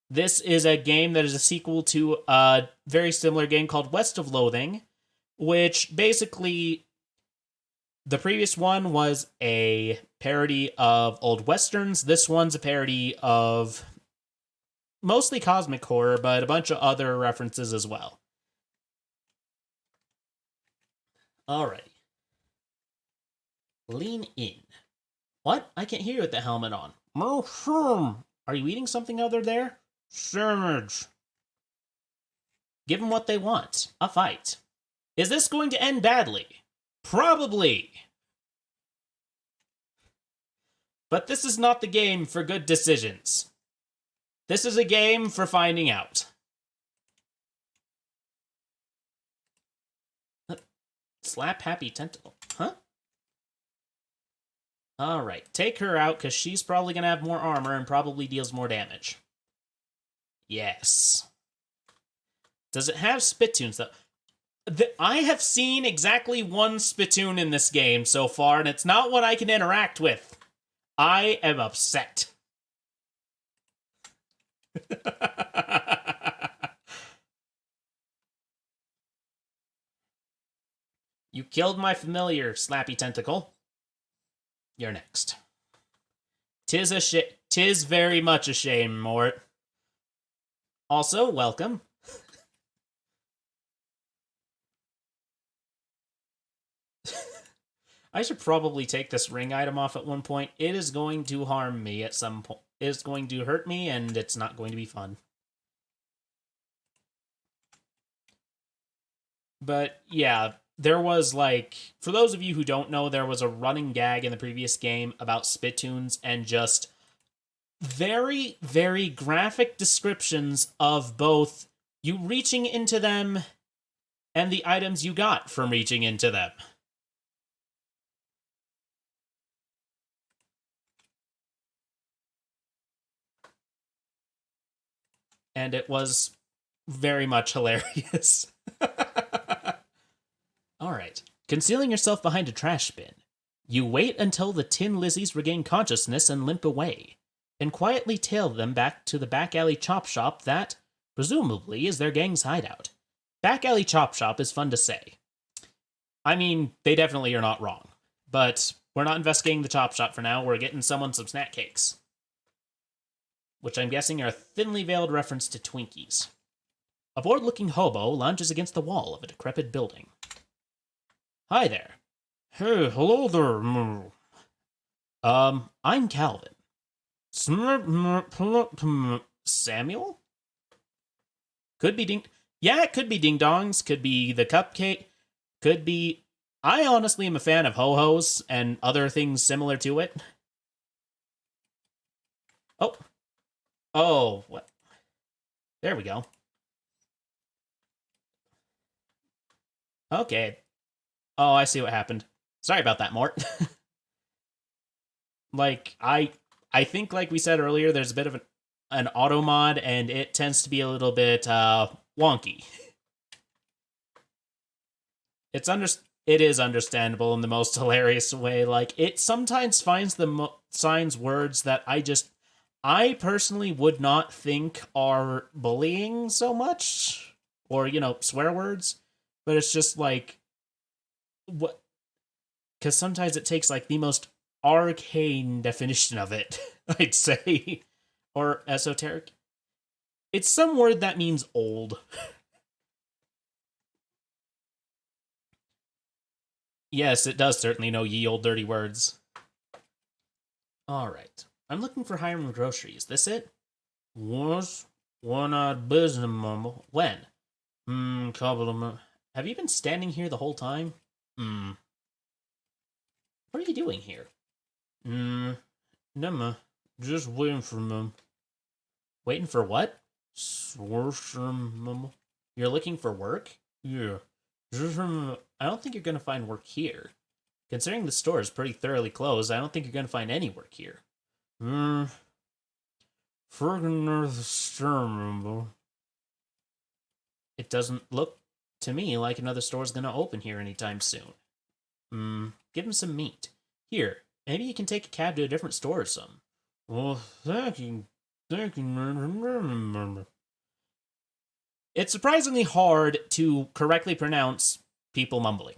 [SPEAKER 1] This is a game that is a sequel to a very similar game called West of Loathing, which basically... The previous one was a parody of old westerns. This one's a parody of mostly cosmic horror, but a bunch of other references as well. Alrighty. Lean in. What? I can't hear you with the helmet on. Mushroom! Are you eating something other there? Sandwich. Give them what they want. A fight. Is this going to end badly? Probably. But this is not the game for good decisions. This is a game for finding out. Slap Happy Tentacle. Huh? Alright, take her out, because she's probably going to have more armor and probably deals more damage. Yes. Does it have spittoons, though? I have seen exactly one spittoon in this game so far, and it's not one I can interact with. I am upset. You killed my familiar, Slappy Tentacle. You're next. Tis very much a shame, Mort. Also, welcome. I should probably take this ring item off at one point. It is going to harm me at some point. It's going to hurt me, and it's not going to be fun. But, yeah, there was, like... For those of you who don't know, there was a running gag in the previous game about spittoons and just very, very graphic descriptions of both you reaching into them and the items you got from reaching into them. And it was very much hilarious. Alright. Concealing yourself behind a trash bin. You wait until the Tin Lizzies regain consciousness and limp away, and quietly tail them back to the back alley chop shop that, presumably, is their gang's hideout. Back alley chop shop is fun to say. I mean, they definitely are not wrong. But we're not investigating the chop shop for now, we're getting someone some snack cakes. Which I'm guessing are a thinly veiled reference to Twinkies. A bored-looking hobo lounges against the wall of a decrepit building. Hi there.
[SPEAKER 4] Hey, hello there.
[SPEAKER 2] I'm Calvin. Samuel? Could be ding... Yeah, it could be ding-dongs, could be the cupcake, could be... I honestly am a fan of ho-hos and other things similar to it. Oh. Oh, what? There we go. Okay. Oh, I see what happened. Sorry about that, Mort. Like, I think, like we said earlier, there's a bit of an auto mod, and it tends to be a little bit, wonky. It is understandable in the most hilarious way. Like, it sometimes finds signs words that I personally would not think are bullying so much, or, you know, swear words, but it's just like, what, because sometimes it takes, like, the most arcane definition of it, I'd say, or esoteric. It's some word that means old. Yes, it does certainly know ye old dirty words. Alright. I'm looking for Hiram Groceries. This it?
[SPEAKER 4] Was one odd business, mumble.
[SPEAKER 2] When?
[SPEAKER 4] Couple of months.
[SPEAKER 2] Have you been standing here the whole time? What are you doing here?
[SPEAKER 4] Never. Just waiting for them.
[SPEAKER 2] Waiting for what?
[SPEAKER 4] Sorcerer.
[SPEAKER 2] You're looking for work?
[SPEAKER 4] Yeah.
[SPEAKER 2] I don't think you're going to find work here. Considering the store is pretty thoroughly closed, I don't think you're going to find any work here. It doesn't look to me like another store is going to open here anytime soon. Give him some meat. Here, maybe you can take a cab to a different store or something.
[SPEAKER 4] Well, thank you. Thank you.
[SPEAKER 2] It's surprisingly hard to correctly pronounce people mumbling.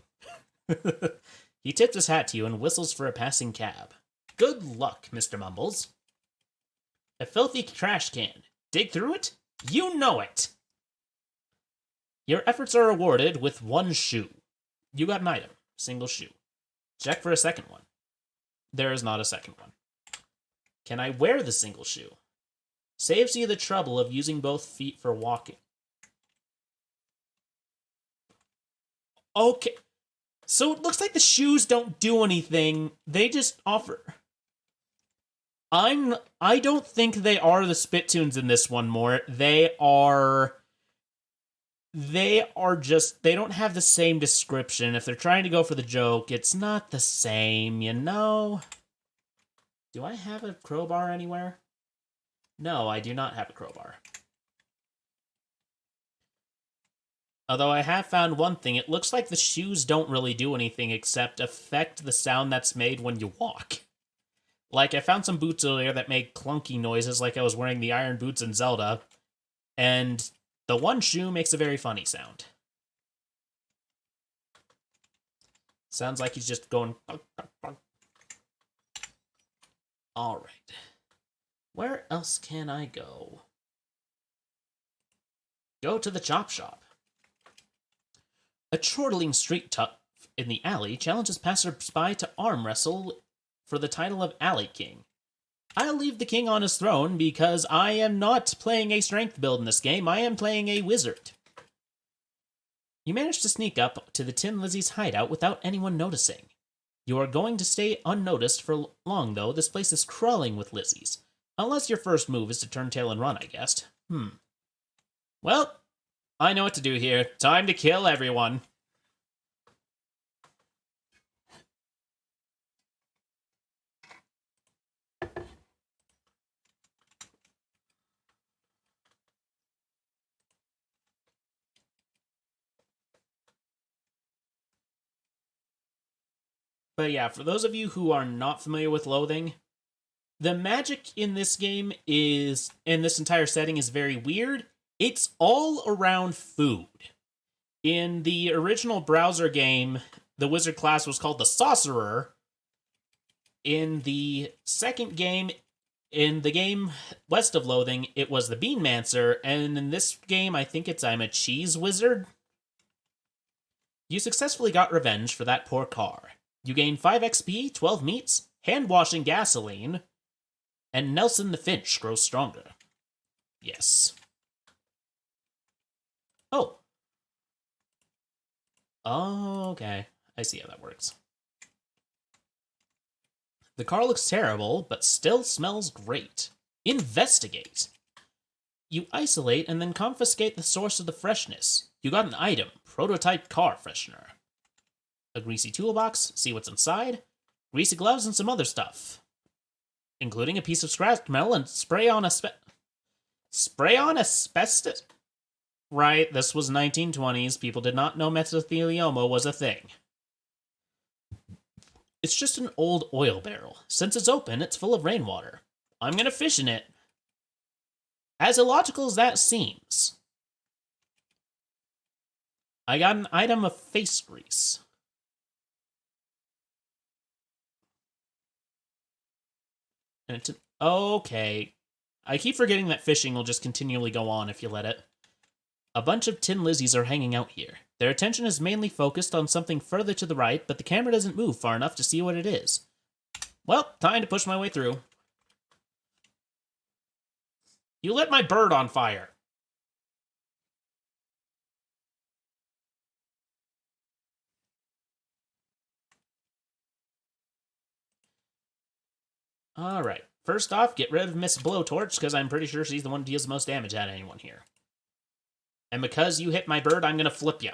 [SPEAKER 2] He tips his hat to you and whistles for a passing cab. Good luck, Mr. Mumbles. A filthy trash can. Dig through it? You know it! Your efforts are rewarded with 1 shoe. You got an item. Single shoe. Check for a second one. There is not a second one. Can I wear the single shoe? Saves you the trouble of using both feet for walking. Okay. So it looks like the shoes don't do anything. They just offer. I don't think they are the Spittoons in this one more. They are just, they don't have the same description. If they're trying to go for the joke, it's not the same, you know? Do I have a crowbar anywhere? No, I do not have a crowbar. Although I have found one thing, it looks like the shoes don't really do anything except affect the sound that's made when you walk. Like, I found some boots earlier that made clunky noises like I was wearing the iron boots in Zelda, and the one shoe makes a very funny sound. Sounds like he's just going... Alright. Where else can I go? Go to the chop shop. A chortling street tough in the alley challenges passers-by to arm wrestle for the title of Alley King. I'll leave the king on his throne because I am not playing a strength build in this game. I am playing a wizard. You manage to sneak up to the Tin Lizzie's hideout without anyone noticing. You are going to stay unnoticed for long, though. This place is crawling with Lizzies. Unless your first move is to turn tail and run, I guess. Well, I know what to do here. Time to kill everyone. But yeah, for those of you who are not familiar with Loathing, the magic in this game is, in this entire setting, is very weird. It's all around food. In the original browser game, the wizard class was called the Sorcerer. In the second game, in the game west of Loathing, it was the Beanmancer, and in this game, I think I'm a cheese wizard. You successfully got revenge for that poor car. You gain 5 XP, 12 meats, hand-washing gasoline, and Nelson the Finch grows stronger. Yes. Oh. Okay. I see how that works. The car looks terrible, but still smells great. Investigate. You isolate and then confiscate the source of the freshness. You got an item, prototype car freshener. A greasy toolbox, see what's inside, greasy gloves, and some other stuff. Including a piece of scratch metal and spray on asbestos? Right, this was 1920s. People did not know mesothelioma was a thing. It's just an old oil barrel. Since it's open, it's full of rainwater. I'm gonna fish in it. As illogical as that seems. I got an item of face grease. And it's okay. I keep forgetting that fishing will just continually go on if you let it. A bunch of Tin Lizzies are hanging out here. Their attention is mainly focused on something further to the right, but the camera doesn't move far enough to see what it is. Well, time to push my way through. You lit my bird on fire. Alright, First off, get rid of Miss Blowtorch, because I'm pretty sure she's the one who deals the most damage at anyone here. And because you hit my bird, I'm going to flip you.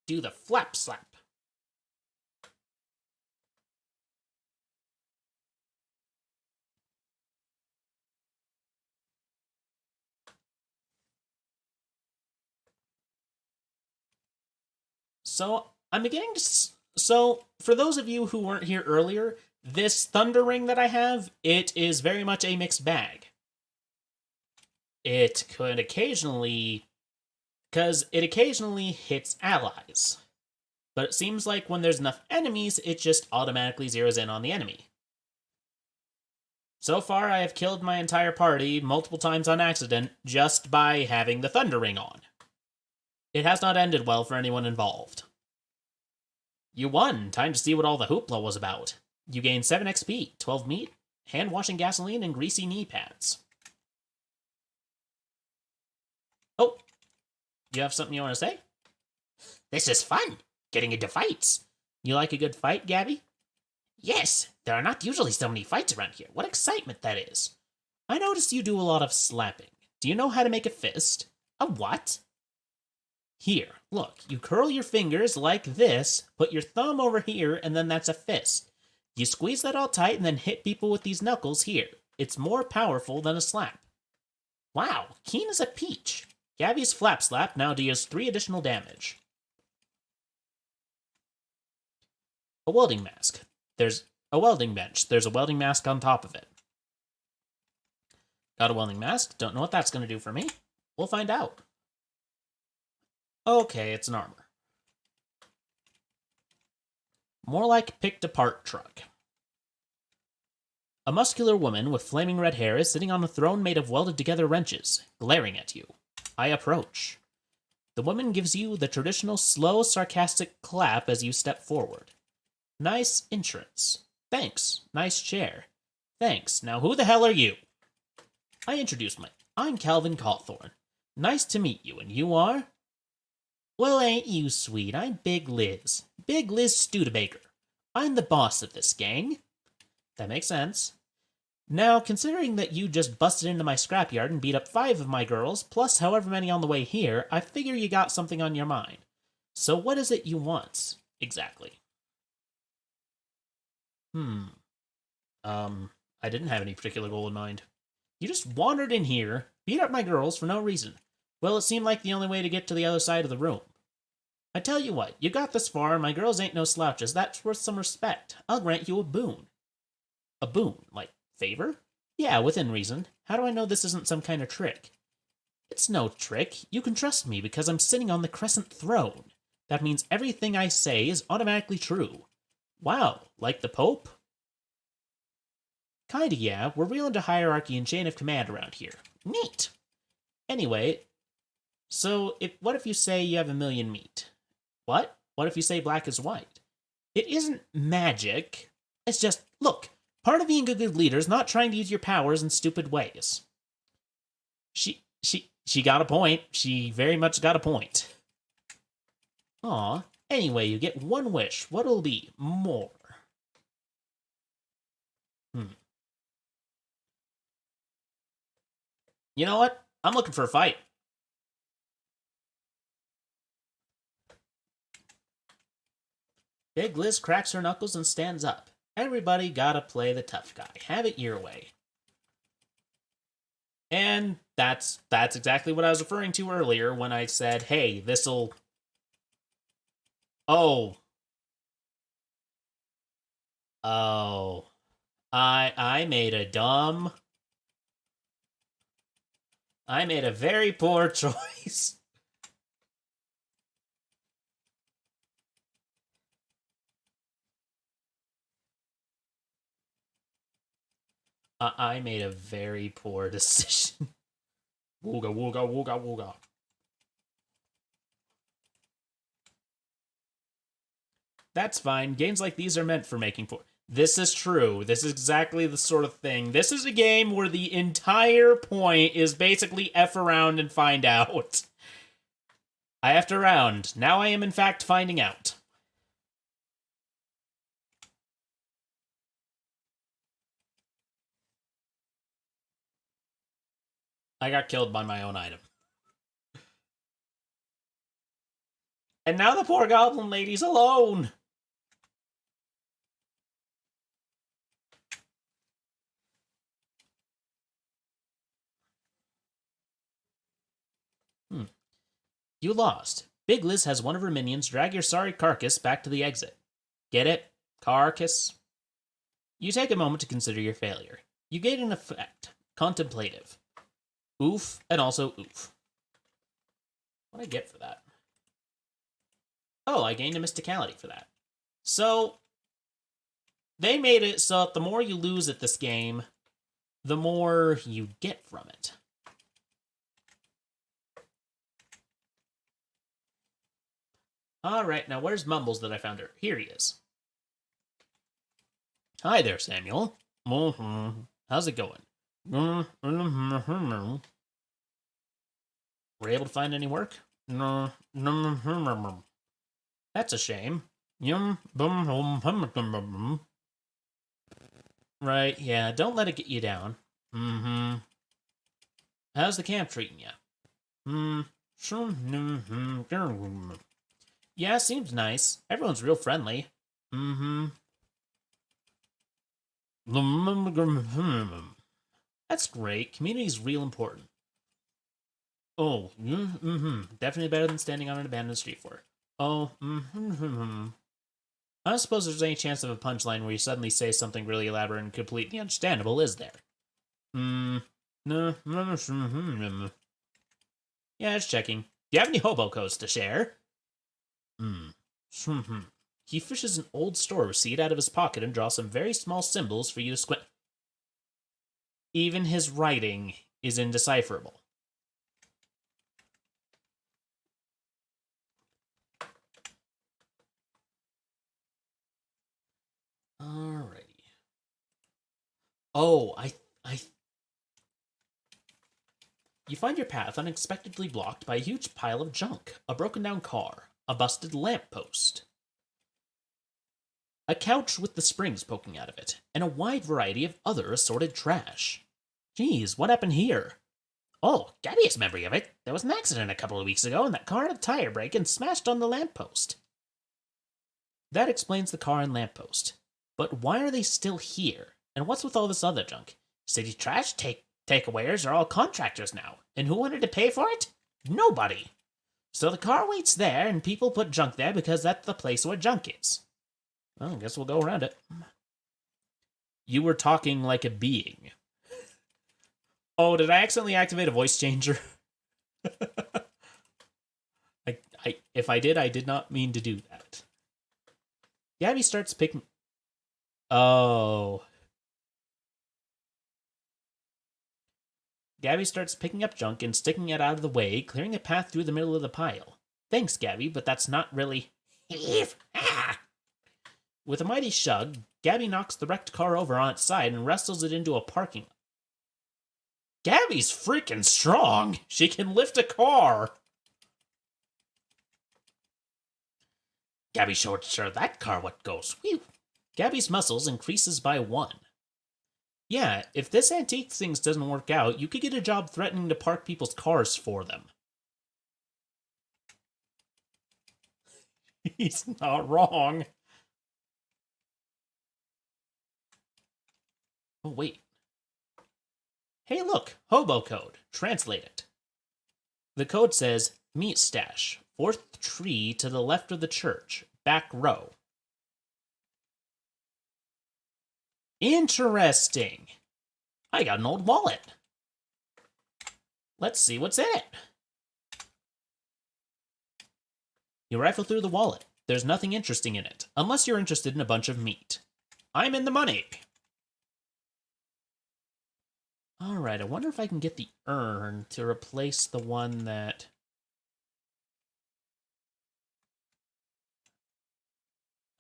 [SPEAKER 2] Do the flap slap. So, I'm beginning to... So, for those of you who weren't here earlier, this Thunder Ring that I have, it is very much a mixed bag. It could occasionally... Because it occasionally hits allies. But it seems like when there's enough enemies, it just automatically zeroes in on the enemy. So far, I have killed my entire party multiple times on accident just by having the Thunder Ring on. It has not ended well for anyone involved. You won! Time to see what all the hoopla was about. You gained 7 XP, 12 meat, hand-washing gasoline, and greasy knee pads. Oh! You have something you want to say?
[SPEAKER 5] This is fun, getting into fights.
[SPEAKER 2] You like a good fight, Gabby?
[SPEAKER 5] Yes, there are not usually so many fights around here. What excitement that is.
[SPEAKER 2] I noticed you do a lot of slapping. Do you know how to make a fist?
[SPEAKER 5] A what?
[SPEAKER 2] Here, look, you curl your fingers like this, put your thumb over here, and then that's a fist. You squeeze that all tight and then hit people with these knuckles here. It's more powerful than a slap. Wow, keen as a peach. Gabby's flap slap now deals 3 additional damage. A welding mask. There's a welding bench. There's a welding mask on top of it. Got a welding mask. Don't know what that's going to do for me. We'll find out. Okay, it's an armor. More like picked-apart truck. A muscular woman with flaming red hair is sitting on a throne made of welded-together wrenches, glaring at you. I approach. The woman gives you the traditional slow, sarcastic clap as you step forward. Nice entrance. Thanks. Nice chair. Thanks. Now who the hell are you? I introduce I'm Calvin Cawthorne. Nice to meet you, and you are? Well, ain't you sweet? I'm Big Liz. Big Liz Studebaker. I'm the boss of this gang. That makes sense. Now, considering that you just busted into my scrapyard and beat up 5 of my girls, plus however many on the way here, I figure you got something on your mind. So what is it you want, exactly? I didn't have any particular goal in mind. You just wandered in here, beat up my girls for no reason. Well, it seemed like the only way to get to the other side of the room. I tell you what, you got this far, and my girls ain't no slouches. That's worth some respect. I'll grant you a boon. A boon? Like, favor? Yeah, within reason. How do I know this isn't some kind of trick? It's no trick. You can trust me because I'm sitting on the crescent throne. That means everything I say is automatically true. Wow, like the Pope? Kinda, yeah. We're real into hierarchy and chain of command around here. Neat. Anyway, so what if you say you have 1,000,000 meat? What? What if you say black is white? It isn't magic. It's just, look, part of being a good leader is not trying to use your powers in stupid ways. She got a point. She very much got a point. Aw. Anyway, you get 1 wish. What'll it be? More. You know what? I'm looking for a fight. Big Liz cracks her knuckles and stands up. Everybody gotta play the tough guy. Have it your way. And that's exactly what I was referring to earlier when I said, hey, this'll... Oh. I made a dumb... I made a very poor choice. I made a very poor decision. Wooga, wooga, wooga, wooga. That's fine. Games like these are meant for making poor...
[SPEAKER 1] This is true. This is exactly the sort of thing. This is a game where the entire point is basically F around and find out. I effed around. Now I am in fact finding out. I got killed by my own item. And now the poor goblin lady's alone. You lost. Big Liz has one of her minions drag your sorry carcass back to the exit. Get it? Carcass? You take a moment to consider your failure. You gain an effect. Contemplative. Oof, and also oof. What do I get for that? Oh, I gained a mysticality for that. So, they made it so that the more you lose at this game, the more you get from it. Alright, now where's Mumbles that I found her? Here he is. Hi there, Samuel. How's it going? Were you able to find any work? That's a shame. Right, yeah, don't let it get you down. How's the camp treating you? Yeah, seems nice. Everyone's real friendly. That's great. Community's real important. Oh, definitely better than standing on an abandoned street floor. Oh, I don't suppose there's any chance of a punchline where you suddenly say something really elaborate and completely understandable, is there? No. Yeah, just checking. Do you have any hobo codes to share? He fishes an old store receipt out of his pocket and draws some very small symbols for you to squint. Even his writing is indecipherable. Alrighty. Oh, You find your path unexpectedly blocked by a huge pile of junk, a broken down car, a busted lamppost, a couch with the springs poking out of it, and a wide variety of other assorted trash. Geez, what happened here? Oh, Gabby has memory of it. There was an accident a couple of weeks ago, and that car had a tire break and smashed on the lamppost. That explains the car and lamppost. But why are they still here? And what's with all this other junk? City trash takeawayers are all contractors now, and who wanted to pay for it? Nobody. So the car waits there, and people put junk there because that's the place where junk is. Well, I guess we'll go around it. You were talking like a being. Oh, did I accidentally activate a voice changer? If I did, I did not mean to do that. Gabby starts picking... Oh... Gabby starts picking up junk and sticking it out of the way, clearing a path through the middle of the pile. Thanks, Gabby, but that's not really... With a mighty shug, Gabby knocks the wrecked car over on its side and wrestles it into a parking lot. Gabby's freaking strong! She can lift a car! Gabby showed sure that car what goes. Whew. Gabby's muscles increases by 1. Yeah, if this antique things doesn't work out, you could get a job threatening to park people's cars for them. He's not wrong. Oh, wait. Hey, look, hobo code. Translate it. The code says, meat stash, 4th tree to the left of the church, back row. Interesting. I got an old wallet. Let's see what's in it. You rifle through the wallet. There's nothing interesting in it, unless you're interested in a bunch of meat. I'm in the money. Alright, I wonder if I can get the urn to replace the one that...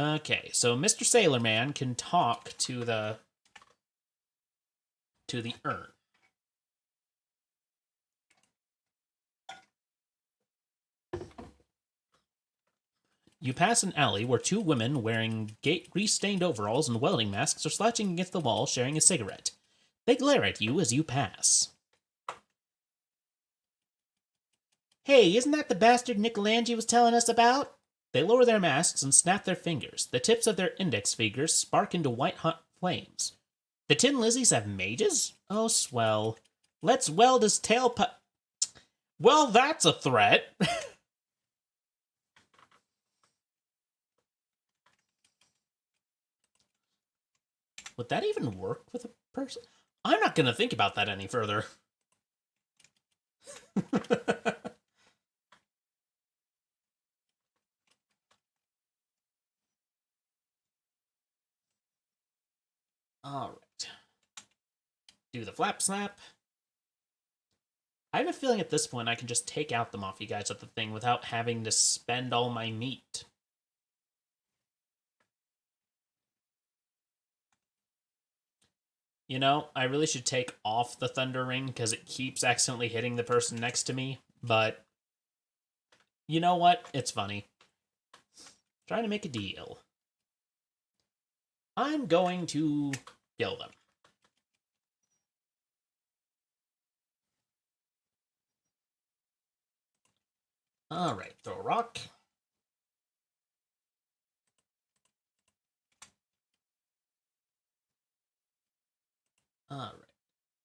[SPEAKER 1] Okay, so Mr. Sailor Man can talk to the urn. You pass an alley where two women wearing grease-stained overalls and welding masks are slouching against the wall, sharing a cigarette. They glare at you as you pass.
[SPEAKER 2] Hey, isn't that the bastard Nicolangi was telling us about?
[SPEAKER 1] They lower their masks and snap their fingers. The tips of their index fingers spark into white-hot flames. The Tin Lizzies have mages? Oh, swell. Let's weld his tailpipe. Well, that's a threat. Would that even work with a person? I'm not going to think about that any further. Alright. Do the flap slap. I have a feeling at this point I can just take out the Mafia guys at the thing without having to spend all my meat. You know, I really should take off the Thunder Ring because it keeps accidentally hitting the person next to me, but you know what? It's funny. Trying to make a deal. I'm going to kill them. Alright, throw a rock. Alright.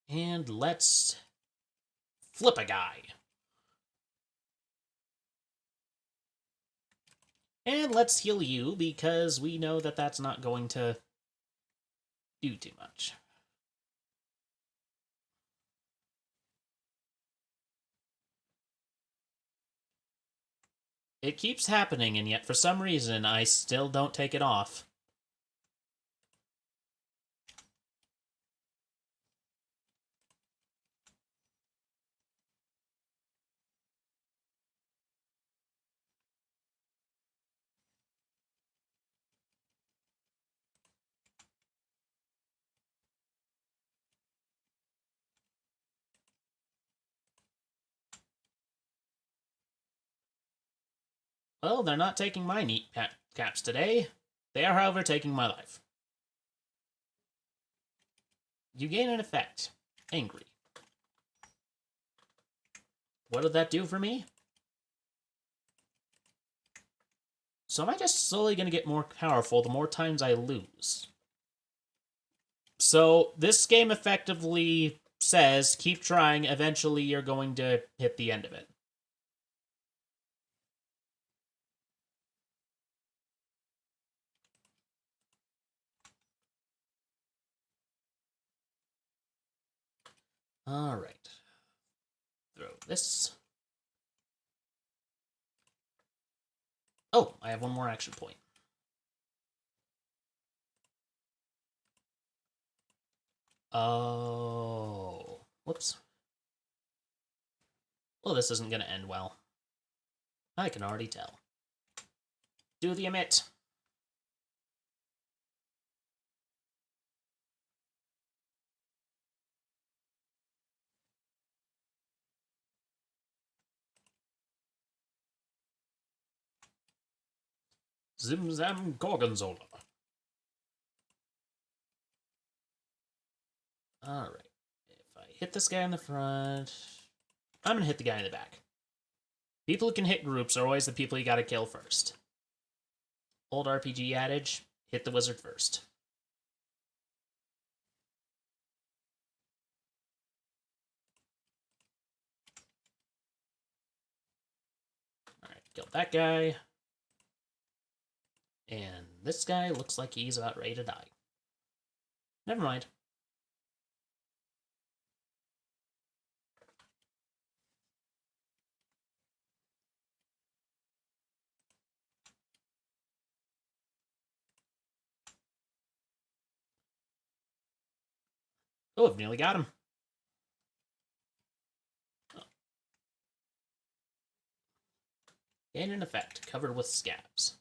[SPEAKER 1] And let's flip a guy. And let's heal you, because we know that that's not going to do too much. It keeps happening, and yet for some reason I still don't take it off. Well, they're not taking my neat caps today. They are, however, taking my life. You gain an effect. Angry. What did that do for me? So am I just slowly going to get more powerful the more times I lose? So this game effectively says, keep trying, eventually you're going to hit the end of it. Alright. Throw this. Oh, I have one more action point. Oh. Whoops. Well, this isn't going to end well. I can already tell. Do the emit. Zim-zam Gorgonzola. Alright. If I hit this guy in the front, I'm going to hit the guy in the back. People who can hit groups are always the people you gotta kill first. Old RPG adage, hit the wizard first. Alright, killed that guy. And this guy looks like he's about ready to die. Never mind. Oh, I've nearly got him. Oh. Gain an effect, covered with scabs.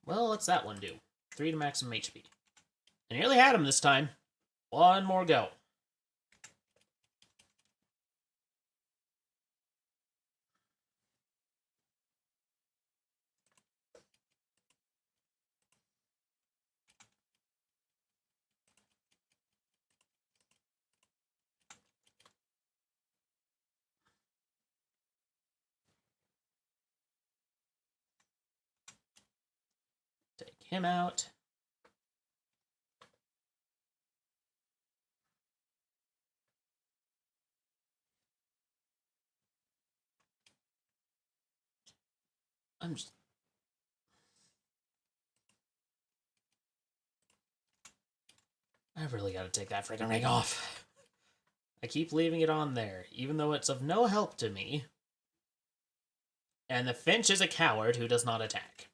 [SPEAKER 1] Well, what's that one do? 3 to maximum HP. I nearly had him this time. One more go. Take him out. I'm just... I've really got to take that freaking ring off. I keep leaving it on there, even though it's of no help to me. And the Finch is a coward who does not attack.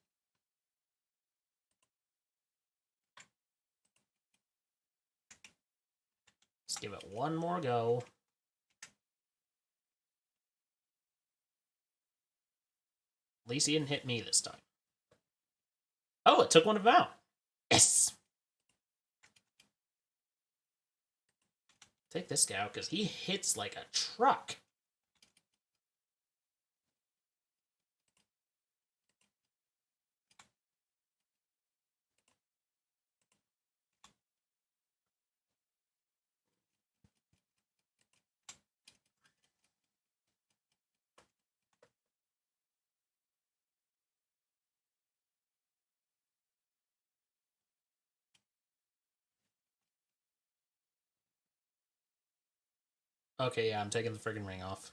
[SPEAKER 1] Let's give it one more go. At least he didn't hit me this time. Oh, it took one of them out. Yes! Take this guy out, because he hits like a truck. Okay, yeah, I'm taking the friggin' ring off.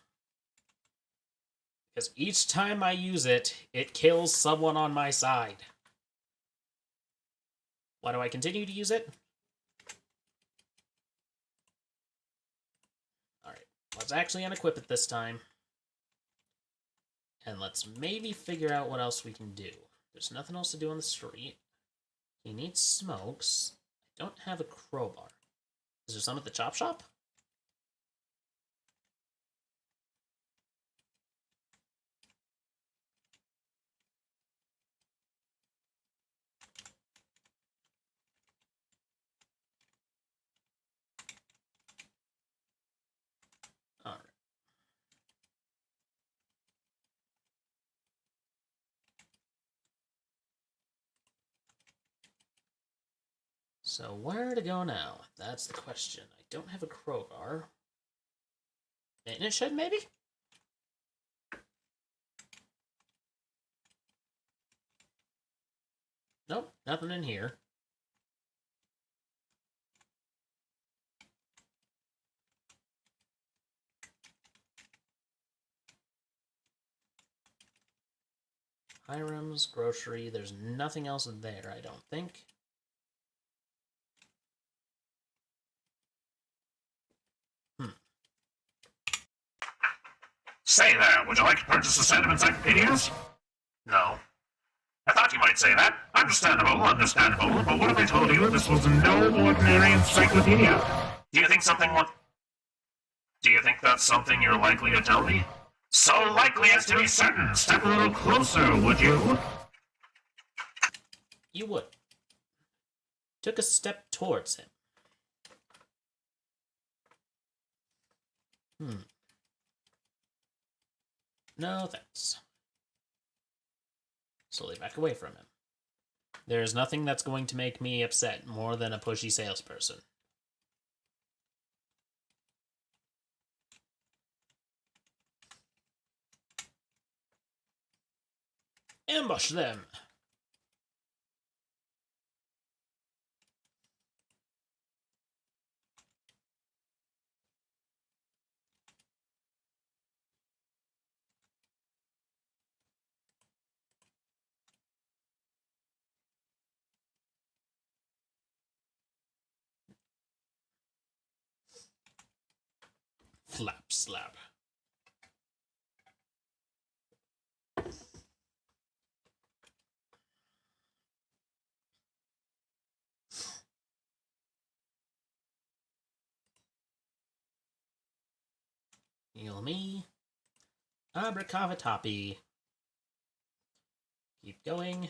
[SPEAKER 1] Because each time I use it, it kills someone on my side. Why do I continue to use it? Alright, let's actually unequip it this time. And let's maybe figure out what else we can do. There's nothing else to do on the street. He needs smokes. I don't have a crowbar. Is there some at the chop shop? Alright. So where to go now? That's the question. I don't have a crowbar. Maintenance shed, maybe? Nope, nothing in here. Hiram's, grocery, there's nothing else there, I don't think.
[SPEAKER 3] Say there, would you like to purchase a set of encyclopedias? No. I thought you might say that. Understandable, understandable, but what if I told you this was no ordinary encyclopedia? Do you think that's something you're likely to tell me? So likely as to be certain. Step a little closer, would you?
[SPEAKER 1] You would. Took a step towards him. No, thanks. Slowly back away from him. There's nothing that's going to make me upset more than a pushy salesperson. Ambush them! Flap, slap. Heal me. Abracavatoppy. Keep going.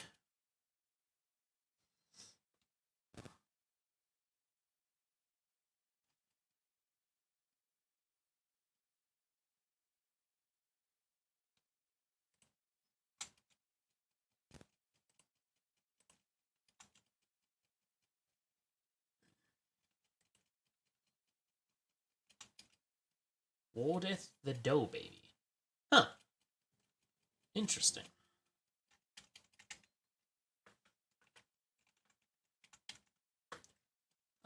[SPEAKER 2] Wardeth the Dough Baby. Huh. Interesting.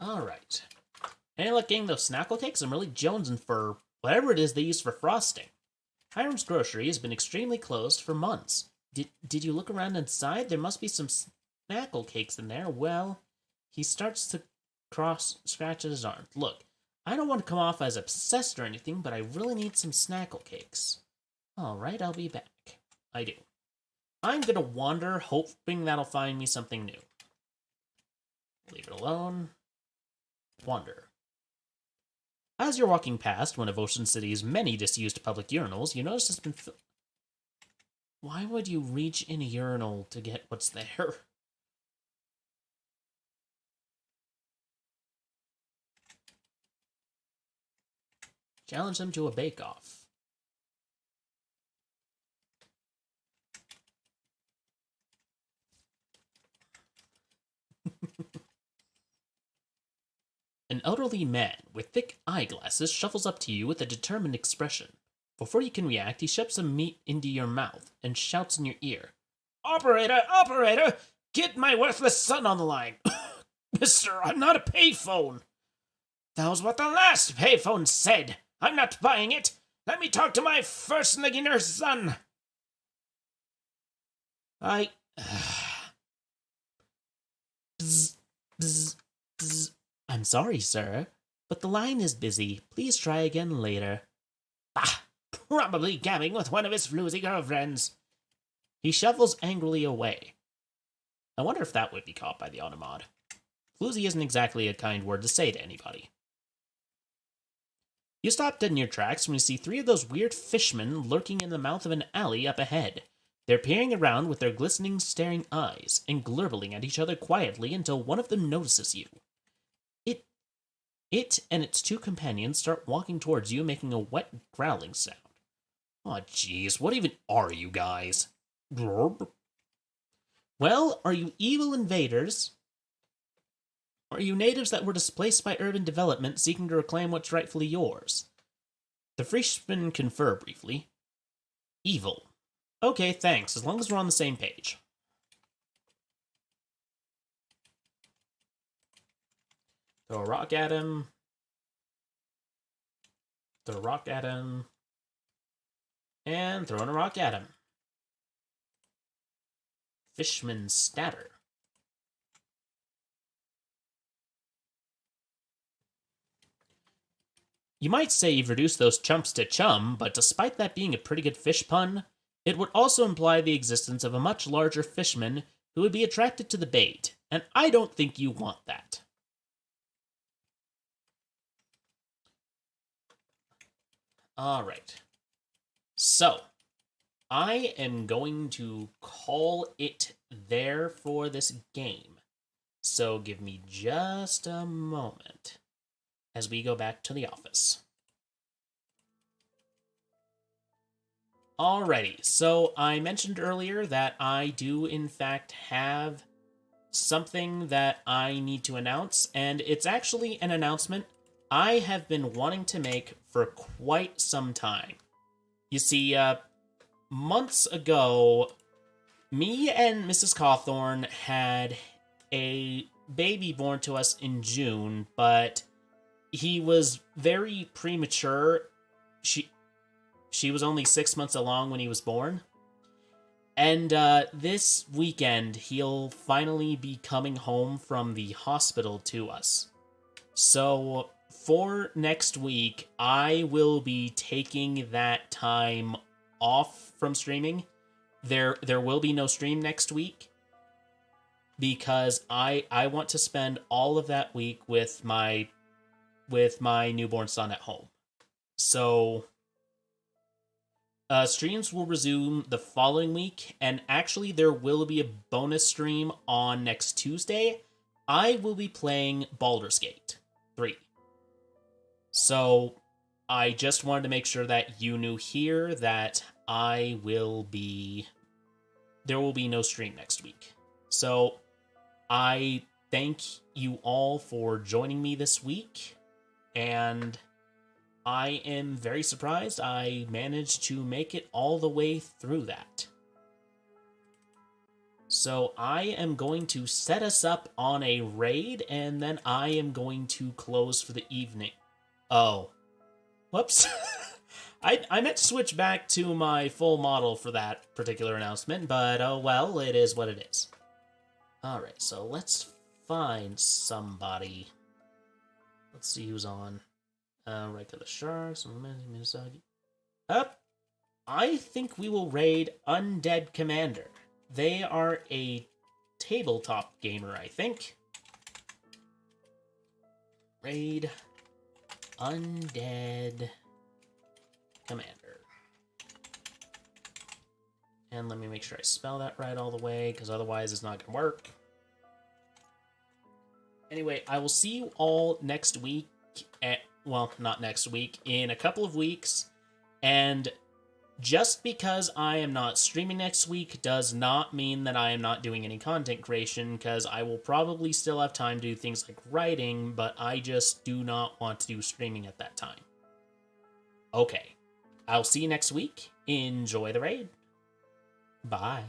[SPEAKER 2] Alright. Any luck getting those snackle cakes? I'm really jonesing for whatever it is they use for frosting. Hiram's grocery has been extremely closed for months. Did you look around inside? There must be some snackle cakes in there. Well, he starts to scratch his arm. Look, I don't want to come off as obsessed or anything, but I really need some snackle cakes. Alright, I'll be back. I do. I'm gonna wander, hoping that'll find me something new. Leave it alone. Wander. As you're walking past one of Ocean City's many disused public urinals, you notice it's been Why would you reach in a urinal to get what's there? Challenge them to a bake-off. An elderly man with thick eyeglasses shuffles up to you with a determined expression. Before you can react, he shoves some meat into your mouth and shouts in your ear.
[SPEAKER 4] Operator! Operator! Get my worthless son on the line! Mister, I'm not a payphone! That was what the last payphone said! I'm not buying it! Let me talk to my first-nigger son!
[SPEAKER 2] Bzz, bzz, bzz. I'm sorry, sir, but the line is busy. Please try again later.
[SPEAKER 4] Ah, probably gabbing with one of his floozy girlfriends.
[SPEAKER 2] He shuffles angrily away. I wonder if that would be caught by the Automod. Floozy isn't exactly a kind word to say to anybody. You stop dead in your tracks when you see three of those weird fishmen lurking in the mouth of an alley up ahead. They're peering around with their glistening, staring eyes and glurbling at each other quietly until one of them notices you. It and its two companions start walking towards you, making a wet, growling sound.
[SPEAKER 1] Aw, jeez, what even are you guys?
[SPEAKER 2] Well, are you evil invaders? Or are you natives that were displaced by urban development seeking to reclaim what's rightfully yours? The Freeshmen confer briefly. Evil. Okay, thanks, as long as we're on the same page. Throw a rock at him. Throw a rock at him. And throwing a rock at him. Fishman Statter. You might say you've reduced those chumps to chum, but despite that being a pretty good fish pun, it would also imply the existence of a much larger fishman who would be attracted to the bait, and I don't think you want that. Alright. So, I am going to call it there for this game. So give me just a moment as we go back to the office. Alrighty, so I mentioned earlier that I do in fact have something that I need to announce, and it's actually an announcement I have been wanting to make for quite some time. You see, months ago, me and Mrs. Cawthorn had a baby born to us in June, but he was very premature. She was only 6 months along when he was born. And this weekend, he'll finally be coming home from the hospital to us. So for next week, I will be taking that time off from streaming. There will be no stream next week because I want to spend all of that week with my newborn son at home. So streams will resume the following week, and actually there will be a bonus stream on next Tuesday. I will be playing Baldur's Gate 3. So I just wanted to make sure that you knew here that there will be no stream next week. So I thank you all for joining me this week, and
[SPEAKER 1] I am very surprised I managed to make it all the way through that. So I am going to set us up on a raid, and then I am going to close for the evening. Oh. Whoops. I meant to switch back to my full model for that particular announcement, but oh well, it is what it is. Alright, so let's find somebody. Let's see who's on. Regular Sharks, Misagi. Up! I think we will raid Undead Commander. They are a tabletop gamer, I think. Raid Undead Commander. And let me make sure I spell that right all the way, because otherwise it's not going to work. Anyway, I will see you all next week. Well, not next week, in a couple of weeks. And just because I am not streaming next week does not mean that I am not doing any content creation, because I will probably still have time to do things like writing, but I just do not want to do streaming at that time. Okay, I'll see you next week. Enjoy the raid. Bye.